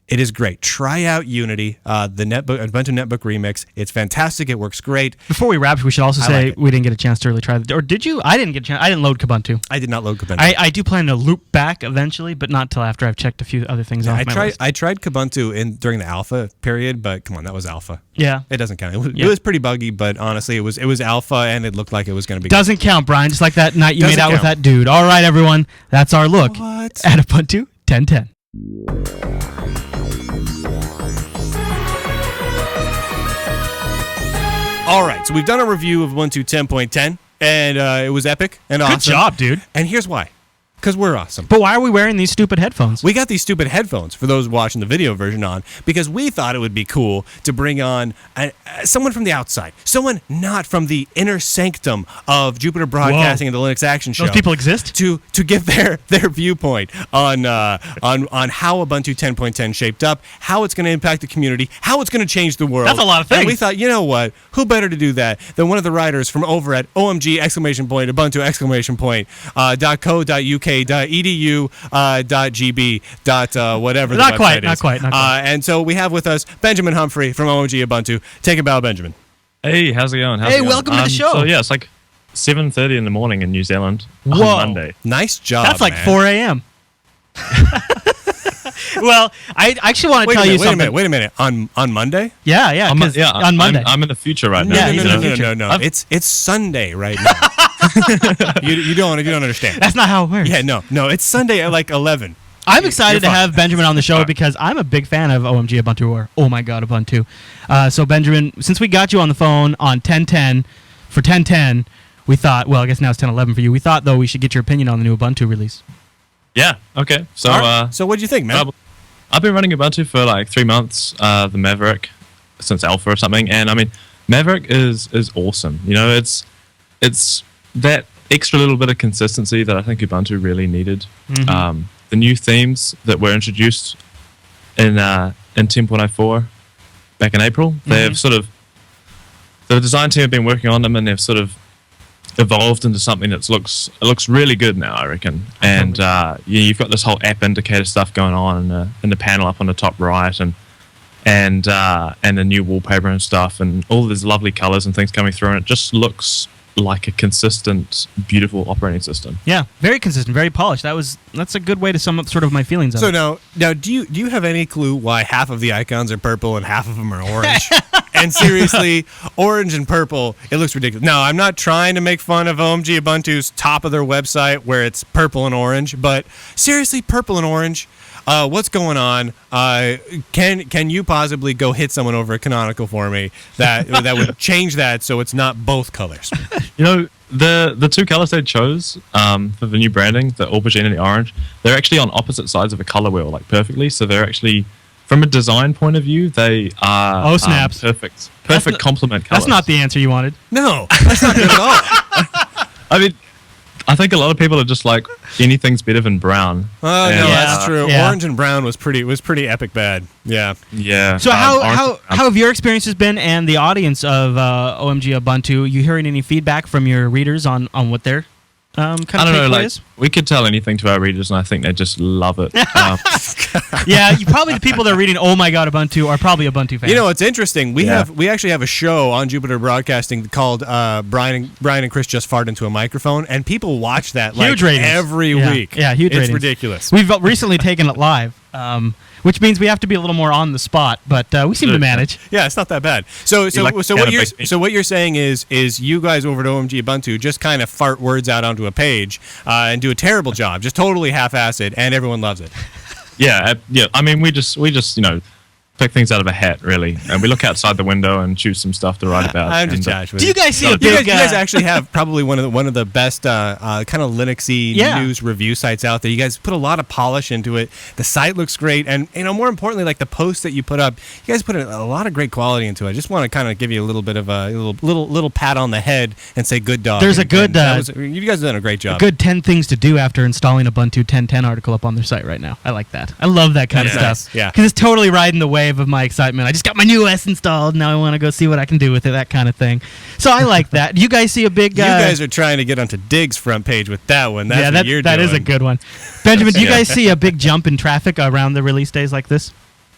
Speaker 2: it is great. Try out Unity, the Ubuntu Netbook Remix. It's fantastic. It works great.
Speaker 3: Before we wrap, we should also
Speaker 2: I
Speaker 3: say
Speaker 2: like it.
Speaker 3: we didn't get a chance to really try or did you? I didn't get a chance. I didn't load Kubuntu.
Speaker 2: I did not load Kubuntu.
Speaker 3: I do plan to loop back eventually, but not till after I've checked a few other things off my list.
Speaker 2: I tried Kubuntu during the alpha period, but come on, that was alpha.
Speaker 3: Yeah.
Speaker 2: It doesn't count. It was pretty buggy, but honestly, it was alpha, and it looked like it was going to be.
Speaker 3: Doesn't count, Brian. Just like that night you
Speaker 2: Doesn't
Speaker 3: made out with
Speaker 2: count.
Speaker 3: that dude. All right, everyone. That's our look
Speaker 2: What?
Speaker 3: at Ubuntu 10.10.
Speaker 2: All right, so we've done a review of Ubuntu 10.10, and it was epic and awesome.
Speaker 3: Good job, dude.
Speaker 2: And here's why. Because we're awesome.
Speaker 3: But why are we wearing these stupid headphones?
Speaker 2: We got these stupid headphones for those watching the video version on because we thought it would be cool to bring on someone from the outside, someone not from the inner sanctum of Jupiter Broadcasting and the Linux Action Show.
Speaker 3: Those people exist?
Speaker 2: To give their viewpoint on how Ubuntu 10.10 shaped up, how it's going to impact the community, how it's going to change the world.
Speaker 3: That's a lot of things.
Speaker 2: And we thought, you know what? Who better to do that than one of the writers from over at OMG Ubuntu .co.uk.edu .gb whatever the
Speaker 3: Not
Speaker 2: website
Speaker 3: quite,
Speaker 2: is.
Speaker 3: not quite.
Speaker 2: And so we have with us Benjamin Humphrey from OMG Ubuntu. Take a bow, Benjamin.
Speaker 4: Hey, how's it going?
Speaker 3: Hey, welcome to the show.
Speaker 4: So yeah, it's like 7:30 in the morning in New Zealand on
Speaker 3: Whoa.
Speaker 4: Monday.
Speaker 2: Nice job.
Speaker 3: That's like
Speaker 2: man.
Speaker 3: 4 a.m. Well, I actually want to tell you something.
Speaker 2: Wait a minute. On Monday?
Speaker 3: Yeah, 'cause on Monday.
Speaker 4: I'm in the future right now.
Speaker 3: Yeah,
Speaker 2: No,
Speaker 3: he's
Speaker 2: no,
Speaker 3: in the
Speaker 2: no,
Speaker 3: future.
Speaker 2: no. It's Sunday right now. you don't understand.
Speaker 3: That's not how it works.
Speaker 2: Yeah, no. It's Sunday at like 11.
Speaker 3: I'm excited to
Speaker 2: fine.
Speaker 3: have Benjamin on the show because I'm a big fan of OMG Ubuntu or Oh My God Ubuntu. So Benjamin, since we got you on the phone on 10.10 for 10.10, we thought, well, I guess now it's 10.11 for you. We thought though we should get your opinion on the new Ubuntu release.
Speaker 4: Yeah. Okay. So
Speaker 2: All right. So what'd you think, man?
Speaker 4: I've been running Ubuntu for like 3 months. The Maverick since Alpha or something, and I mean Maverick is awesome. It's that extra little bit of consistency that I think Ubuntu really needed.
Speaker 3: Mm-hmm.
Speaker 4: The new themes that were introduced in 10.04 back in April, they've sort of the design team have been working on them, and they've sort of evolved into something that looks really good now, I reckon. And you've got this whole app indicator stuff going on in the panel up on the top right, and the new wallpaper and stuff, and all these lovely colors and things coming through, and it just looks like a consistent, beautiful operating system.
Speaker 3: Yeah, very consistent, very polished. That's a good way to sum up sort of my feelings on
Speaker 2: So
Speaker 3: it.
Speaker 2: now, do you have any clue why half of the icons are purple and half of them are orange? And seriously, orange and purple, it looks ridiculous. Now, I'm not trying to make fun of OMG Ubuntu's top of their website where it's purple and orange, but seriously, purple and orange. What's going on? Can you possibly go hit someone over a canonical for me that would change that so it's not both colors?
Speaker 4: The two colors they chose for the new branding, the aubergine and the orange, they're actually on opposite sides of a color wheel, like perfectly. So they're actually, from a design point of view, they are
Speaker 3: Oh, snaps.
Speaker 4: perfect
Speaker 3: That's
Speaker 4: complement colors.
Speaker 3: That's not the answer you wanted.
Speaker 2: No, that's not good at all.
Speaker 4: I mean, I think a lot of people are just like, anything's better than brown.
Speaker 2: Oh,
Speaker 4: And,
Speaker 2: no, that's true.
Speaker 3: Yeah.
Speaker 2: Orange and brown was pretty epic bad. Yeah.
Speaker 4: Yeah.
Speaker 3: So
Speaker 4: orange-
Speaker 3: how have your experiences been, and the audience of OMG Ubuntu? You hearing any feedback from your readers on what they're kind of
Speaker 4: I don't know, like
Speaker 3: takeaways?
Speaker 4: we could tell anything to our readers, and I think they just love it.
Speaker 3: Yeah, probably the people that are reading "Oh my God, Ubuntu" are probably Ubuntu fans.
Speaker 2: You know, it's interesting. We actually have a show on Jupiter Broadcasting called Brian and Chris Just Fart Into a Microphone, and people watch that
Speaker 3: Huge
Speaker 2: like
Speaker 3: ratings.
Speaker 2: every week.
Speaker 3: Yeah, huge
Speaker 2: It's
Speaker 3: ratings.
Speaker 2: ridiculous.
Speaker 3: We've recently taken it live, which means we have to be a little more on the spot, but we seem to manage.
Speaker 2: Yeah, it's not that bad. So
Speaker 4: like
Speaker 2: what you're saying is you guys over at OMG Ubuntu just kind of fart words out onto a page and do a terrible job, just totally half-ass it, and everyone loves it.
Speaker 4: Yeah. I mean, we just pick things out of a hat, really, and we look outside the window and choose some stuff to write about.
Speaker 2: I'm just
Speaker 4: and,
Speaker 2: joshing with
Speaker 3: Do you guys see a
Speaker 2: You
Speaker 3: big?
Speaker 2: guys actually have probably one of the best kind of Linuxy news review sites out there. You guys put a lot of polish into it. The site looks great, and more importantly, like the posts that you put up, you guys put a lot of great quality into it. I just want to kind of give you a little bit of a little pat on the head and say good dog.
Speaker 3: There's a good.
Speaker 2: You guys have done a great job.
Speaker 3: A good 10 things to do after installing Ubuntu 10.10 article up on their site right now. I like that. I love that kind of
Speaker 2: That's
Speaker 3: stuff.
Speaker 2: nice, yeah.
Speaker 3: Because it's totally riding the wave of my excitement. I just got my new OS installed. Now I want to go see what I can do with it, that kind of thing. So I like that. Do you guys see a big...
Speaker 2: You guys are trying to get onto Dig's front page with that one. That's what you're doing.
Speaker 3: That is a good one. Benjamin, do you guys see a big jump in traffic around the release days like this?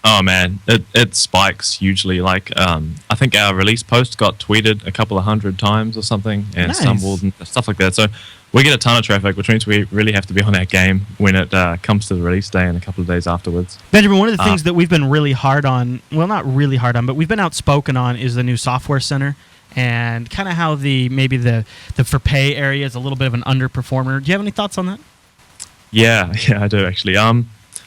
Speaker 4: Oh man, it spikes hugely. Like I think our release post got tweeted a couple of 100 times or something, and
Speaker 3: Nice.
Speaker 4: stumbled and stuff like that. So we get a ton of traffic, which means we really have to be on our game when it comes to the release day and a couple of days afterwards.
Speaker 3: Benjamin, one of the things that we've been really hard on, well, not really hard on, but we've been outspoken on is the new software center and kind of how the for pay area is a little bit of an underperformer. Do you have any thoughts on that?
Speaker 4: Yeah, I do actually.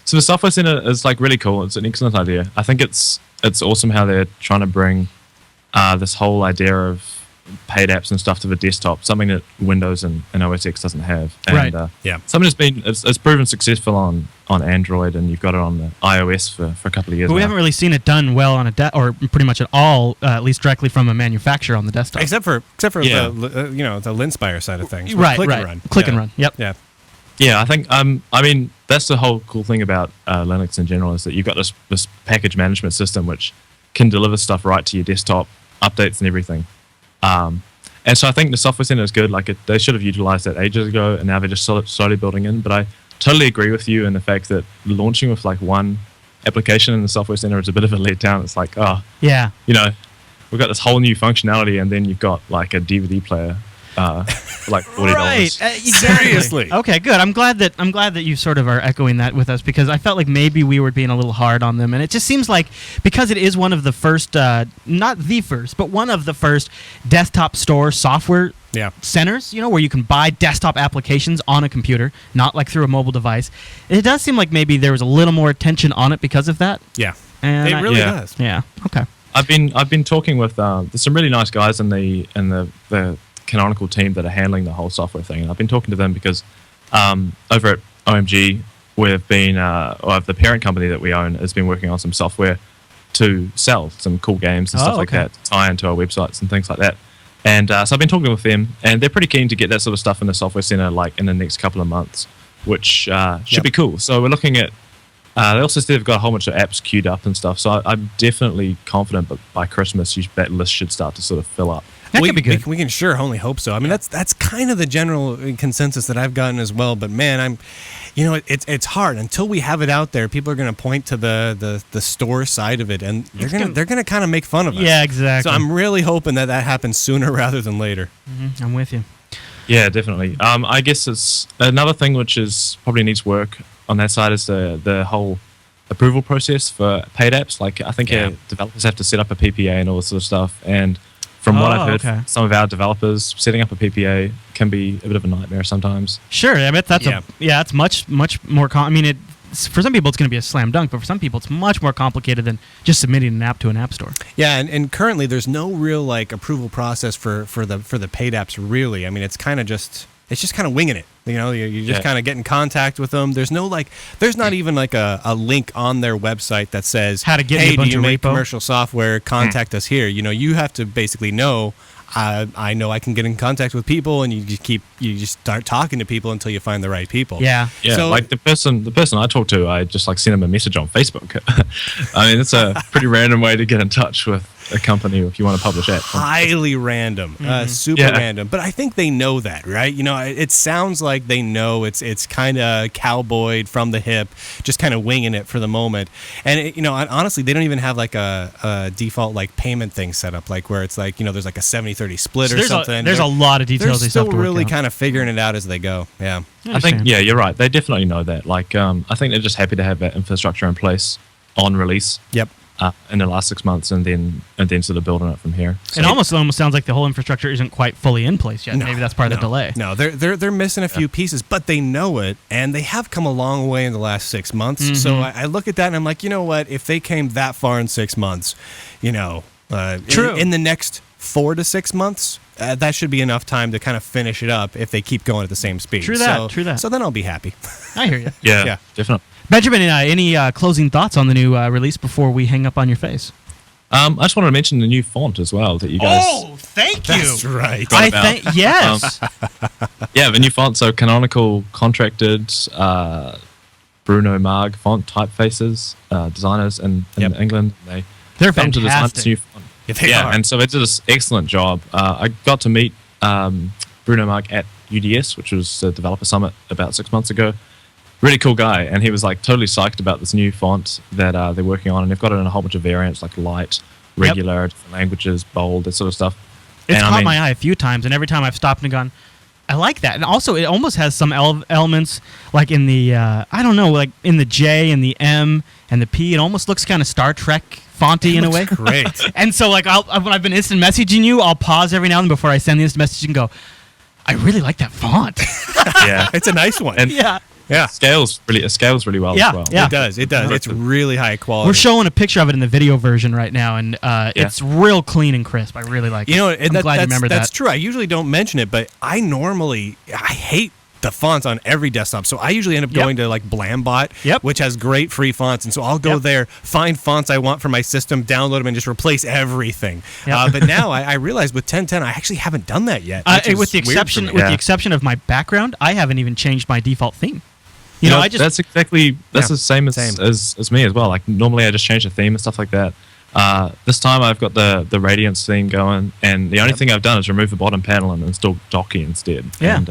Speaker 4: So the software center is like really cool. It's an excellent idea. I think it's awesome how they're trying to bring this whole idea of paid apps and stuff to the desktop, something that Windows and OS X doesn't have. And,
Speaker 3: Right.
Speaker 4: something that's been it's proven successful on Android, and you've got it on the iOS for a couple of years.
Speaker 3: But we
Speaker 4: now.
Speaker 3: haven't really seen it done well on or pretty much at all, at least directly from a manufacturer on the desktop.
Speaker 2: Except for
Speaker 4: Yeah.
Speaker 2: the Linspire side of things.
Speaker 3: Right,
Speaker 2: Click
Speaker 3: right.
Speaker 2: and run.
Speaker 3: Click and run. Yep.
Speaker 2: Yeah.
Speaker 4: Yeah, I think I mean that's the whole cool thing about Linux in general is that you've got this package management system which can deliver stuff right to your desktop, updates and everything. And so I think the software center is good. Like they should have utilized that ages ago, and now they're just slowly building in. But I totally agree with you in the fact that launching with like one application in the software center is a bit of a letdown. It's like,
Speaker 3: Yeah.
Speaker 4: we've got this whole new functionality, and then you've got like a DVD player for like $40.
Speaker 3: Right. Exactly.
Speaker 2: Seriously.
Speaker 3: Okay, good. I'm glad that you sort of are echoing that with us because I felt like maybe we were being a little hard on them, and it just seems like because it is one of the first, not the first, but one of the first desktop store software centers, where you can buy desktop applications on a computer, not like through a mobile device. It does seem like maybe there was a little more attention on it because of that.
Speaker 2: Yeah.
Speaker 3: And
Speaker 2: It really does.
Speaker 3: Yeah. Okay.
Speaker 4: I've been talking with there's some really nice guys in the Canonical team that are handling the whole software thing, and I've been talking to them because over at OMG we've been or the parent company that we own has been working on some software to sell some cool games and stuff like that, to tie into our websites and things like that. And so I've been talking with them, and they're pretty keen to get that sort of stuff in the software center like in the next couple of months, which should be cool. So we're looking at they also said they've got a whole bunch of apps queued up and stuff, so I'm definitely confident that by Christmas that list should start to sort of fill up.
Speaker 3: That could be good.
Speaker 2: We can sure only hope so. I mean, that's kind of the general consensus that I've gotten as well. But man, it's hard until we have it out there. People are going to point to the store side of it, and they're gonna kind of make fun of us.
Speaker 3: Yeah, exactly.
Speaker 2: So I'm really hoping that happens sooner rather than later.
Speaker 3: Mm-hmm. I'm with you.
Speaker 4: Yeah, definitely. I guess it's another thing which probably needs work on that side is the whole approval process for paid apps. Like I think developers have to set up a PPA and all this sort of stuff, and from what I've heard from some of our developers, setting up a PPA can be a bit of a nightmare sometimes.
Speaker 3: Sure, I bet it's much more. For some people it's going to be a slam dunk, but for some people it's much more complicated than just submitting an app to an app store.
Speaker 2: Yeah, and currently there's no real like approval process for the paid apps. Really, I mean it's just kind of winging it. You just kind of get in contact with them. There's not even like a link on their website that says,
Speaker 3: how to get
Speaker 2: hey,
Speaker 3: Ubuntu
Speaker 2: do you make
Speaker 3: repo?
Speaker 2: commercial software? Contact us here. You have to basically know, I know I can get in contact with people, and you just start talking to people until you find the right people.
Speaker 3: Yeah.
Speaker 4: Yeah,
Speaker 2: So,
Speaker 4: like the person I talked to, I just like sent him a message on Facebook. I mean, it's a pretty random way to get in touch with a company if you want to publish apps.
Speaker 2: Highly random, super
Speaker 4: Yeah.
Speaker 2: random. But I think they know that, right? You know, it sounds like they know it's kind of cowboyed from the hip, just kind of winging it for the moment. And honestly, they don't even have like a default like payment thing set up, like where it's like there's like a 70-30 split or something.
Speaker 3: There's a lot of details.
Speaker 2: They're
Speaker 3: They still
Speaker 2: still
Speaker 3: have to work
Speaker 2: really
Speaker 3: out.
Speaker 2: kind of figuring it out as they go. Yeah.
Speaker 4: I think, yeah, you're right. They definitely know that. Like, I think they're just happy to have that infrastructure in place on release.
Speaker 2: Yep.
Speaker 4: In the last 6 months, and then sort of building it from here.
Speaker 3: It almost sounds like the whole infrastructure isn't quite fully in place yet. Maybe that's part of the delay.
Speaker 2: No, they're missing a few pieces, but they know it, and they have come a long way in the last 6 months. So I look at that and I'm like, you know what? If they came that far in 6 months,
Speaker 3: True.
Speaker 2: in the next 4 to 6 months, that should be enough time to kind of finish it up if they keep going at the same speed.
Speaker 3: True that.
Speaker 2: So then I'll be happy.
Speaker 3: I hear you.
Speaker 4: Yeah, definitely.
Speaker 3: Benjamin, any closing thoughts on the new release before we hang up on your face?
Speaker 4: I just wanted to mention the new font as well that you guys.
Speaker 3: Oh, thank you.
Speaker 2: That's right.
Speaker 4: Got about.
Speaker 3: Yes.
Speaker 4: Yeah, the new font. So Canonical contracted Bruno Marg font typefaces, designers in England.
Speaker 3: They're
Speaker 4: come to design this
Speaker 3: fantastic.
Speaker 4: new font.
Speaker 2: Yeah,
Speaker 4: and so they did this excellent job. I got to meet Bruno Marg at UDS, which was the developer summit about 6 months ago. Really cool guy, and he was like totally psyched about this new font that they're working on, and they've got it in a whole bunch of variants like light, regular, different languages, bold, that sort of stuff.
Speaker 3: It's
Speaker 4: And
Speaker 3: caught my eye a few times, and every time I've stopped and gone, I like that. And also, it almost has some elements like in the like in the J and the M and the P. It almost looks kind of Star Trek fonty in a way.
Speaker 2: Great.
Speaker 3: And so, like, when I've been instant messaging you, I'll pause every now and then before I send the instant message and go, I really like that font.
Speaker 4: Yeah,
Speaker 2: It's a nice one.
Speaker 4: and
Speaker 3: Yeah.
Speaker 2: Yeah.
Speaker 4: it scales really well
Speaker 3: Yeah,
Speaker 4: as well.
Speaker 3: yeah.
Speaker 2: It does. It's really high quality.
Speaker 3: We're showing a picture of it in the video version right now, and it's real clean and crisp. I really like it.
Speaker 2: And
Speaker 3: I'm glad you remember
Speaker 2: that's
Speaker 3: that.
Speaker 2: true. I usually don't mention it, but I hate the fonts on every desktop. So I usually end up going to like Blambot, which has great free fonts. And so I'll go there, find fonts I want for my system, download them, and just replace everything. But now I realize with 1010, I actually haven't done that yet.
Speaker 3: With the exception of my background, I haven't even changed my default theme.
Speaker 4: That's the same as me as well. Like normally I just change the theme and stuff like that. This time I've got the Radiance theme going, and the only thing I've done is remove the bottom panel and install Docky instead.
Speaker 3: Yeah.
Speaker 4: And,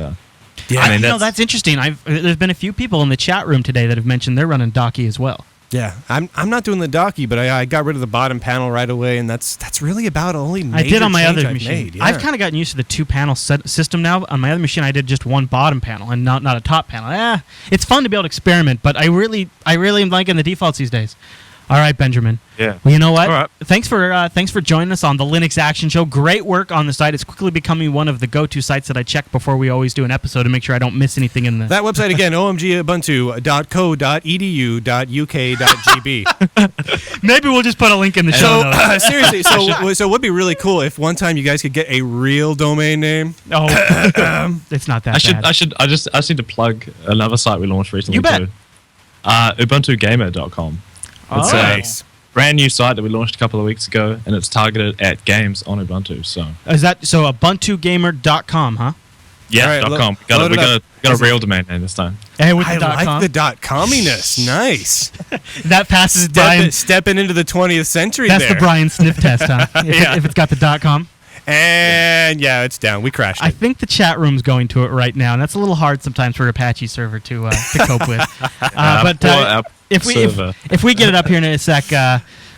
Speaker 3: that's interesting. There's been a few people in the chat room today that have mentioned they're running Docky as well.
Speaker 2: Yeah, I'm not doing the Docky, but I got rid of the bottom panel right away, and that's really about the only major
Speaker 3: I did on my
Speaker 2: change
Speaker 3: other
Speaker 2: I've
Speaker 3: machine.
Speaker 2: made. Yeah.
Speaker 3: I've kind of gotten used to the two-panel system now. On my other machine, I did just one bottom panel and not a top panel. It's fun to be able to experiment, but I really am liking the defaults these days. All right, Benjamin.
Speaker 4: Yeah.
Speaker 3: Well, you know what?
Speaker 4: All right.
Speaker 3: Thanks for joining us on the Linux Action Show. Great work on the site. It's quickly becoming one of the go-to sites that I check before we always do an episode to make sure I don't miss anything in the.
Speaker 2: That website again, omgubuntu.co.edu.uk.gb.
Speaker 3: Maybe we'll just put a link in the show notes.
Speaker 2: Seriously, so it would be really cool if one time you guys could get a real domain name.
Speaker 3: Oh, it's not that bad.
Speaker 4: I just need to plug another site we launched recently.
Speaker 3: You bet.
Speaker 4: Too. UbuntuGamer.com. It's
Speaker 2: Nice.
Speaker 4: a brand new site that we launched a couple of weeks ago, and it's targeted at games on Ubuntu. So
Speaker 3: Is that so? UbuntuGamer.com, huh?
Speaker 4: yeah,
Speaker 2: All right,
Speaker 4: .com.
Speaker 2: load
Speaker 4: We
Speaker 2: it up.
Speaker 4: got a real domain name this time.
Speaker 3: Hey, with
Speaker 2: I
Speaker 3: the
Speaker 2: like
Speaker 3: .com.
Speaker 2: the .cominess. Nice.
Speaker 3: That passes Brian.
Speaker 2: Stepping into the 20th century
Speaker 3: That's
Speaker 2: there.
Speaker 3: the Brian sniff test, huh? If it's got the .com.
Speaker 2: And yeah, it's down. We crashed it.
Speaker 3: I think the chat room's going to it right now, and that's a little hard sometimes for Apache server to cope with. If we get it up here in a sec,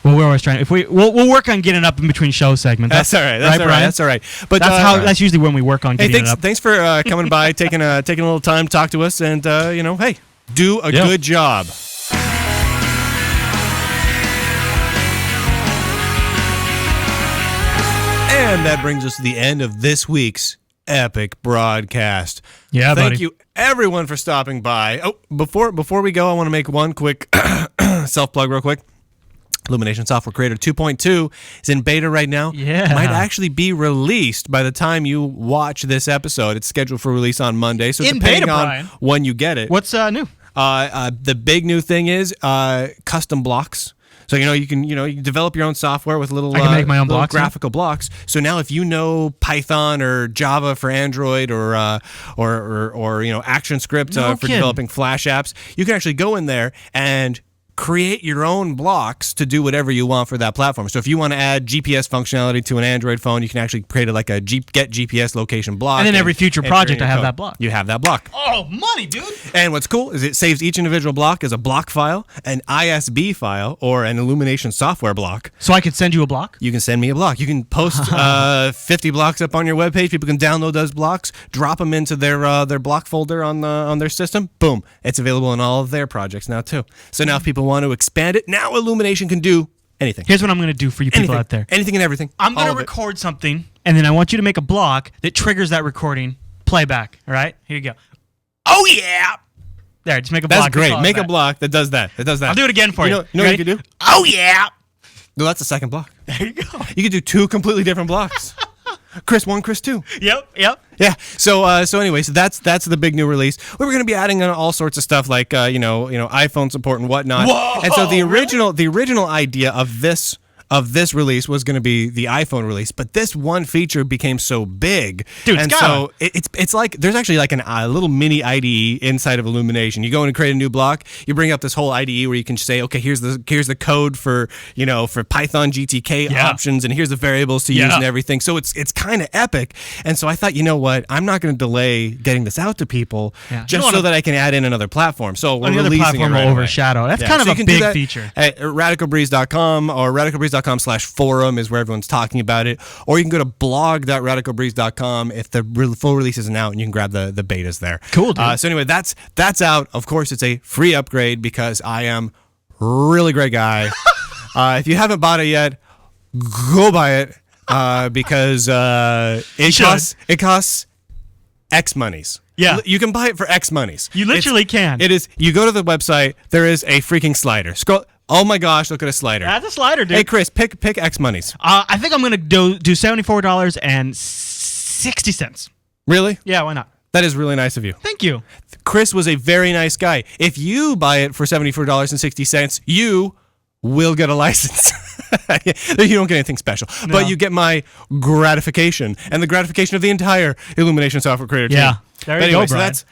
Speaker 3: we're always trying. We'll work on getting it up in between show segments.
Speaker 2: That's all right. That's all right.
Speaker 3: Brian?
Speaker 2: That's all right. But
Speaker 3: That's usually when we work on
Speaker 2: hey,
Speaker 3: getting it up.
Speaker 2: thanks for coming by, taking a little time to talk to us, and hey, do a good job. And that brings us to the end of this week's epic broadcast.
Speaker 3: Yeah,
Speaker 2: Thank
Speaker 3: buddy.
Speaker 2: you, everyone, for stopping by. Oh, before we go, I want to make one quick self-plug real quick. Illumination Software Creator 2.2 is in beta right now.
Speaker 3: Yeah.
Speaker 2: Might actually be released by the time you watch this episode. It's scheduled for release on Monday, so
Speaker 3: In
Speaker 2: depending
Speaker 3: beta,
Speaker 2: on
Speaker 3: Brian.
Speaker 2: when you get it.
Speaker 3: What's new?
Speaker 2: The big new thing is custom blocks. So you can develop your own software with little
Speaker 3: I can make my own
Speaker 2: little
Speaker 3: blocks,
Speaker 2: graphical blocks. So now if you know Python or Java for Android or ActionScript
Speaker 3: No
Speaker 2: for
Speaker 3: kidding.
Speaker 2: developing Flash apps, you can actually go in there and create your own blocks to do whatever you want for that platform. So if you want to add GPS functionality to an Android phone, you can actually create get GPS location block.
Speaker 3: And then every future
Speaker 2: enter
Speaker 3: project
Speaker 2: in
Speaker 3: I
Speaker 2: your
Speaker 3: have
Speaker 2: code.
Speaker 3: that block.
Speaker 2: You have that block.
Speaker 3: Oh, money, dude.
Speaker 2: And what's cool is it saves each individual block as a block file, an ISB file, or an Illumination software block.
Speaker 3: So I could send you a block?
Speaker 2: You can send me a block. You can post 50 blocks up on your webpage. People can download those blocks, drop them into their block folder on their system. Boom. It's available in all of their projects now, too. So now if people want to expand it, now Illumination can do anything.
Speaker 3: Here's what I'm going to do for you people
Speaker 2: Anything.
Speaker 3: out there.
Speaker 2: Anything and everything.
Speaker 3: I'm going
Speaker 2: All
Speaker 3: to
Speaker 2: of it.
Speaker 3: record something, and then I want you to make a block that triggers that recording playback. All right? Here you go. Oh, yeah. There, just make a block.
Speaker 2: That's great.
Speaker 3: follows
Speaker 2: Make a
Speaker 3: that.
Speaker 2: block that does that.
Speaker 3: I'll do it again for you.
Speaker 2: You know what you
Speaker 3: Ready?
Speaker 2: can do?
Speaker 3: Oh, yeah.
Speaker 2: No, that's the second block.
Speaker 3: There you go.
Speaker 2: You can do 2 completely different blocks. Chris 1, Chris 2.
Speaker 3: Yep.
Speaker 2: Yeah. So anyway, so that's the big new release. We were going to be adding all sorts of stuff like iPhone support and whatnot.
Speaker 3: Whoa,
Speaker 2: and so the original idea of this release was going to be the iPhone release, but this one feature became so big,
Speaker 3: Dude,
Speaker 2: and so it's like there's actually like a little mini IDE inside of Illumination. You go in and create a new block. You bring up this whole IDE where you can say, okay, here's the code for Python GTK options, and here's the variables to use and everything. So it's kind of epic. And so I thought, you know what, I'm not going to delay getting this out to people just so that I can add in another platform. So we're
Speaker 3: Another
Speaker 2: releasing
Speaker 3: platform
Speaker 2: it right
Speaker 3: will
Speaker 2: away.
Speaker 3: overshadow. That's
Speaker 2: Yeah,
Speaker 3: kind
Speaker 2: so you
Speaker 3: of a
Speaker 2: can do
Speaker 3: big
Speaker 2: that
Speaker 3: feature.
Speaker 2: at radicalbreeze.com or radicalbreeze.com/forum is where everyone's talking about it. Or you can go to blog.radicalbreeze.com if the full release isn't out, and you can grab the betas there.
Speaker 3: Cool, dude.
Speaker 2: So anyway, that's out. Of course, it's a free upgrade because I am a really great guy. If you haven't bought it yet, go buy it because it costs X monies.
Speaker 3: Yeah.
Speaker 2: You can buy it for X monies.
Speaker 3: You literally can.
Speaker 2: It is. You go to the website. There is a freaking slider. Scroll. Oh my gosh! Look at a slider.
Speaker 3: That's a slider, dude.
Speaker 2: Hey Chris, pick X monies.
Speaker 3: I think I'm going to do $74.60.
Speaker 2: Really?
Speaker 3: Yeah, why not?
Speaker 2: That is really nice of you.
Speaker 3: Thank you.
Speaker 2: Chris was a very nice guy. If you buy it for $74.60, you will get a license. You don't get anything special, but you get my gratification and the gratification of the entire Illumination software creator team.
Speaker 3: Yeah. There you
Speaker 2: Anyway,
Speaker 3: go, Brian.
Speaker 2: so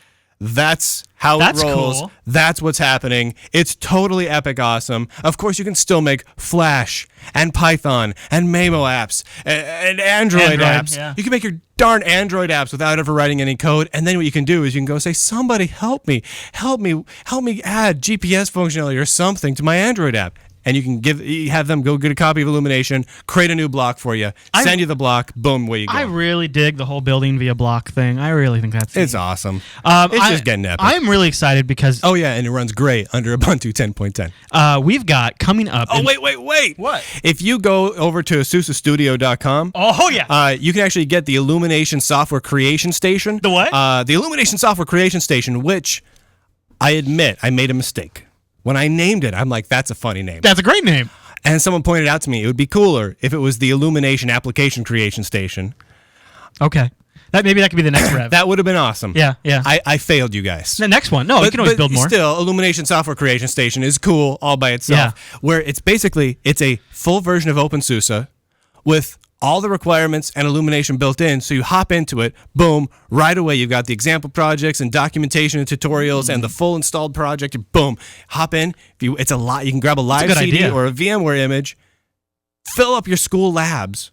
Speaker 2: that's how
Speaker 3: That's
Speaker 2: it rolls.
Speaker 3: cool.
Speaker 2: That's what's happening. It's totally epic awesome. Of course, you can still make Flash and Python and MeeGo apps and Android apps.
Speaker 3: Yeah.
Speaker 2: You can make your darn Android apps without ever writing any code. And then what you can do is you can go say, somebody help me add GPS functionality or something to my Android app. And you can have them go get a copy of Illumination, create a new block for you, send you the block, boom, where you go.
Speaker 3: I really dig the whole building via block thing. I really think that's
Speaker 2: It's awesome. It's just getting epic.
Speaker 3: I'm really excited because
Speaker 2: Oh yeah, and it runs great under Ubuntu 10.10.
Speaker 3: we've got coming up.
Speaker 2: Oh wait.
Speaker 3: What?
Speaker 2: If you go over to AsusaStudio.com,
Speaker 3: Oh yeah.
Speaker 2: you can actually get the Illumination Software Creation Station.
Speaker 3: The what?
Speaker 2: The Illumination Software Creation Station, which I admit I made a mistake. When I named it, I'm like, that's a funny name.
Speaker 3: That's a great name.
Speaker 2: And someone pointed out to me it would be cooler if it was the Illumination Application Creation Station.
Speaker 3: Okay. Maybe that could be the next rev.
Speaker 2: That would have been awesome.
Speaker 3: Yeah.
Speaker 2: I failed you guys.
Speaker 3: The next one. No, you can always build more.
Speaker 2: Still, Illumination Software Creation Station is cool all by itself.
Speaker 3: Yeah.
Speaker 2: Where it's a full version of OpenSUSE with all the requirements and Illumination built in. So you hop into it, boom, right away you've got the example projects and documentation and tutorials and the full installed project. Boom, hop in. It's a lot. You can grab a live
Speaker 3: good
Speaker 2: CD
Speaker 3: idea.
Speaker 2: or a VMware image, fill up your school labs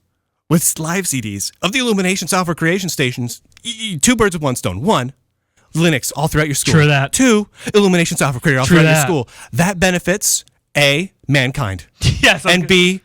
Speaker 2: with live CDs of the Illumination Software Creation Stations. Two birds with one stone. One, Linux all throughout your school.
Speaker 3: True that.
Speaker 2: Two, Illumination Software Creator all
Speaker 3: True
Speaker 2: throughout your
Speaker 3: that.
Speaker 2: school. That benefits A, mankind,
Speaker 3: Yes.
Speaker 2: and B,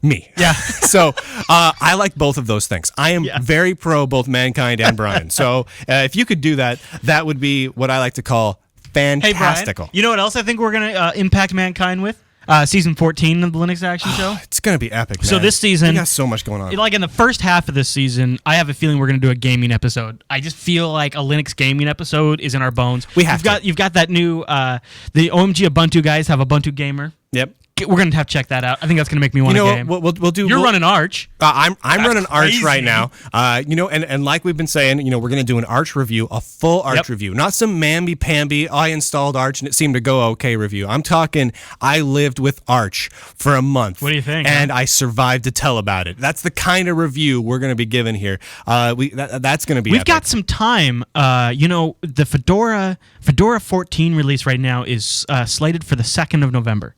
Speaker 2: me.
Speaker 3: Yeah.
Speaker 2: So I like both of those things. I am very pro both mankind and Brian. So if you could do that, that would be what I like to call
Speaker 3: Hey,
Speaker 2: fantastical.
Speaker 3: Brian. You know what else I think we're going to impact mankind with? Season 14 of the Linux Action Show.
Speaker 2: It's going to be epic, man.
Speaker 3: So this season-
Speaker 2: we got so much going on.
Speaker 3: Like in the first half of this season, I have a feeling we're going to do a gaming episode. I just feel like a Linux gaming episode is in our bones.
Speaker 2: We have
Speaker 3: You've got that new the OMG Ubuntu guys have Ubuntu Gamer.
Speaker 2: Yep.
Speaker 3: We're gonna have to check that out. I think that's gonna make me want a game.
Speaker 2: We'll do.
Speaker 3: You're running Arch.
Speaker 2: I'm running Arch
Speaker 3: crazy.
Speaker 2: right now. And like we've been saying, we're gonna do an Arch review, a full Arch review, not some mamby-pamby. I installed Arch and it seemed to go okay review. I'm talking. I lived with Arch for a month.
Speaker 3: What do you think?
Speaker 2: And I survived to tell about it. That's the kind of review we're gonna be giving here. That's gonna be.
Speaker 3: We've
Speaker 2: epic.
Speaker 3: got some time. The Fedora 14 release right now is slated for the 2nd of November.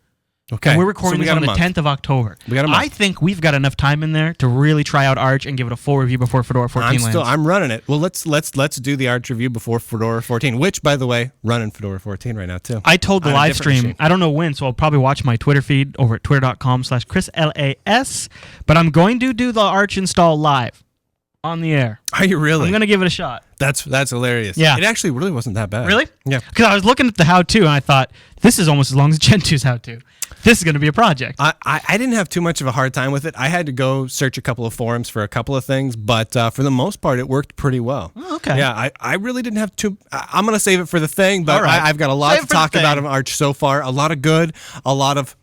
Speaker 2: Okay.
Speaker 3: And we're recording this on the 10th of October.
Speaker 2: We got a month.
Speaker 3: I think we've got enough time in there to really try out Arch and give it a full review before Fedora 14 lands.
Speaker 2: I'm running it. Well, let's do the Arch review before Fedora 14, which, by the way, running Fedora 14 right now too.
Speaker 3: I told the
Speaker 2: On a
Speaker 3: live
Speaker 2: different
Speaker 3: stream,
Speaker 2: machine.
Speaker 3: I don't know when, so I'll probably watch my Twitter feed over at twitter.com/ChrisLAS, but I'm going to do the Arch install live on the air.
Speaker 2: Are you really?
Speaker 3: I'm going to give it a shot.
Speaker 2: That's hilarious.
Speaker 3: Yeah.
Speaker 2: It actually really wasn't that bad.
Speaker 3: Really?
Speaker 2: Yeah.
Speaker 3: Because I was looking at the how-to, and I thought, this is almost as long as Gen 2's how-to. This is going to be a project.
Speaker 2: I didn't have too much of a hard time with it. I had to go search a couple of forums for a couple of things, but for the most part, it worked pretty well.
Speaker 3: Oh, okay.
Speaker 2: Yeah, I really didn't have too. I'm going to save it for the thing, but
Speaker 3: All right.
Speaker 2: I've got a lot
Speaker 3: Save it
Speaker 2: to
Speaker 3: for the
Speaker 2: talk about
Speaker 3: thing.
Speaker 2: on Arch so far. A lot of good, a lot of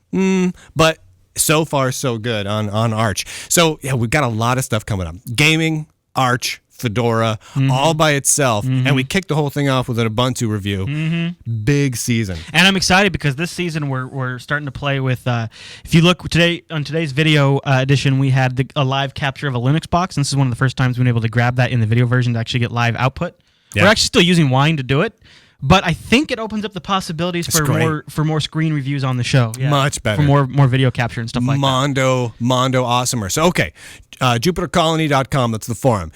Speaker 2: but so far so good on Arch. So yeah, we've got a lot of stuff coming up. Gaming, Arch, Fedora, all by itself, and we kicked the whole thing off with an Ubuntu review. Big season.
Speaker 3: And I'm excited because this season we're starting to play with. If you look on today's video edition, we had a live capture of a Linux box, and this is one of the first times we've been able to grab that in the video version to actually get live output.
Speaker 2: Yeah.
Speaker 3: We're actually still using Wine to do it, but I think it opens up the possibilities
Speaker 2: It's
Speaker 3: for
Speaker 2: great.
Speaker 3: more screen reviews on the show. Yeah.
Speaker 2: Much better.
Speaker 3: For more video capture and stuff like that.
Speaker 2: Mondo awesomer. So, okay, JupiterColony.com, that's the forum.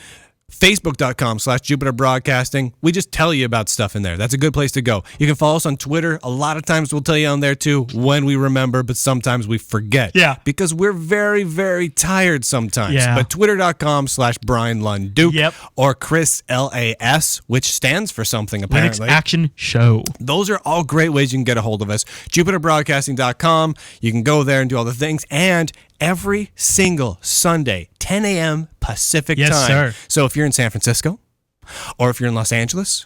Speaker 2: Facebook.com/Jupiter Broadcasting. We just tell you about stuff in there. That's a good place to go. You can follow us on Twitter. A lot of times we'll tell you on there too when we remember, but sometimes we forget.
Speaker 3: Yeah.
Speaker 2: Because we're very, very tired sometimes.
Speaker 3: Yeah.
Speaker 2: But Twitter.com/Brian Lunduke
Speaker 3: Yep.
Speaker 2: or Chris LAS, which stands for something
Speaker 3: Linux
Speaker 2: apparently.
Speaker 3: Action Show.
Speaker 2: Those are all great ways you can get a hold of us. JupiterBroadcasting.com. You can go there and do all the things. And every single Sunday, 10 a.m. Pacific
Speaker 3: Yes,
Speaker 2: time.
Speaker 3: sir.
Speaker 2: So if you're in San Francisco, or if you're in Los Angeles,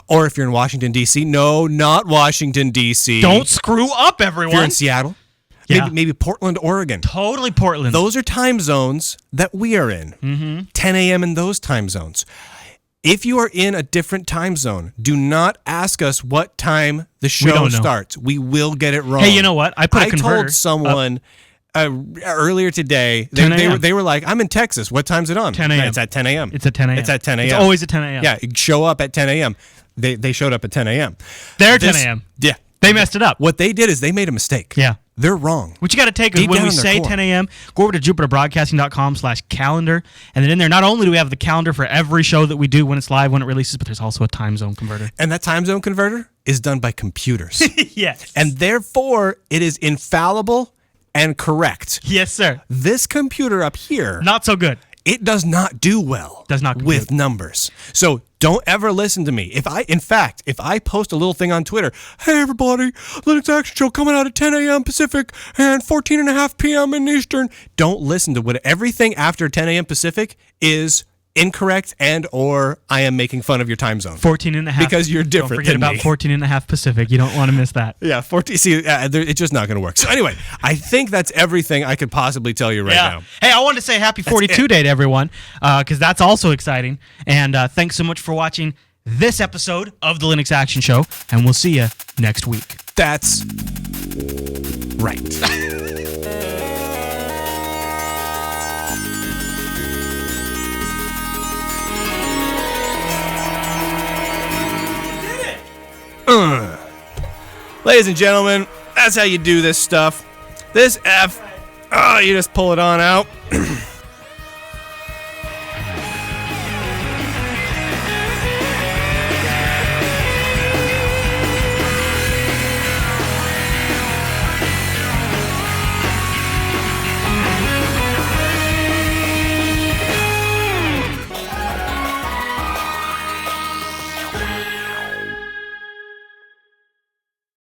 Speaker 2: or if you're in Washington, D.C. No, not Washington, D.C.
Speaker 3: Don't screw up,
Speaker 2: If
Speaker 3: everyone.
Speaker 2: you're in Seattle,
Speaker 3: Yeah.
Speaker 2: maybe Portland, Oregon.
Speaker 3: Totally Portland.
Speaker 2: Those are time zones that we are in. 10 a.m. in those time zones. If you are in a different time zone, do not ask us what time the show
Speaker 3: don't know.
Speaker 2: starts. We will get it wrong.
Speaker 3: Hey, you know what? I put a converter
Speaker 2: told someone earlier today,
Speaker 3: 10
Speaker 2: they were like, I'm in Texas. What time's it on?
Speaker 3: 10 a.m.
Speaker 2: It's at 10 a.m.
Speaker 3: It's at 10 a.m.
Speaker 2: It's at 10 a.m.
Speaker 3: It's always at 10 a.m.
Speaker 2: Yeah, show up at 10 a.m. They showed up at 10 a.m.
Speaker 3: They're 10 a.m.
Speaker 2: Yeah.
Speaker 3: They messed it up.
Speaker 2: What they did is they made a mistake.
Speaker 3: Yeah.
Speaker 2: They're wrong.
Speaker 3: What you got to take is
Speaker 2: Deep
Speaker 3: when
Speaker 2: down
Speaker 3: we
Speaker 2: in their
Speaker 3: say
Speaker 2: core.
Speaker 3: 10 a.m., go over to jupiterbroadcasting.com/calendar, and then in there, not only do we have the calendar for every show that we do when it's live, when it releases, but there's also a time zone converter.
Speaker 2: And that time zone converter is done by computers.
Speaker 3: Yes.
Speaker 2: And therefore, it is infallible and correct.
Speaker 3: Yes, sir.
Speaker 2: This computer up here,
Speaker 3: Not so good.
Speaker 2: it does not do well
Speaker 3: Does not compute.
Speaker 2: with numbers. So don't ever listen to me. If I post a little thing on Twitter, hey everybody, Linux Action Show coming out at 10 a.m. Pacific and 14:30 p.m. in Eastern, don't listen to what everything after 10 a.m. Pacific is incorrect and or I am making fun of your time zone.
Speaker 3: 14 and a half.
Speaker 2: Because you're different
Speaker 3: Don't forget
Speaker 2: than
Speaker 3: about
Speaker 2: me.
Speaker 3: 14 and a half Pacific. You don't want to miss that.
Speaker 2: Yeah, 14. See, it's just not going to work. So anyway, I think that's everything I could possibly tell you right now.
Speaker 3: Hey, I wanted to say happy 42 day to everyone because that's also exciting. And thanks so much for watching this episode of the Linux Action Show. And we'll see you next week.
Speaker 2: That's right. Ladies and gentlemen, that's how you do this stuff. This F, you just pull it on out.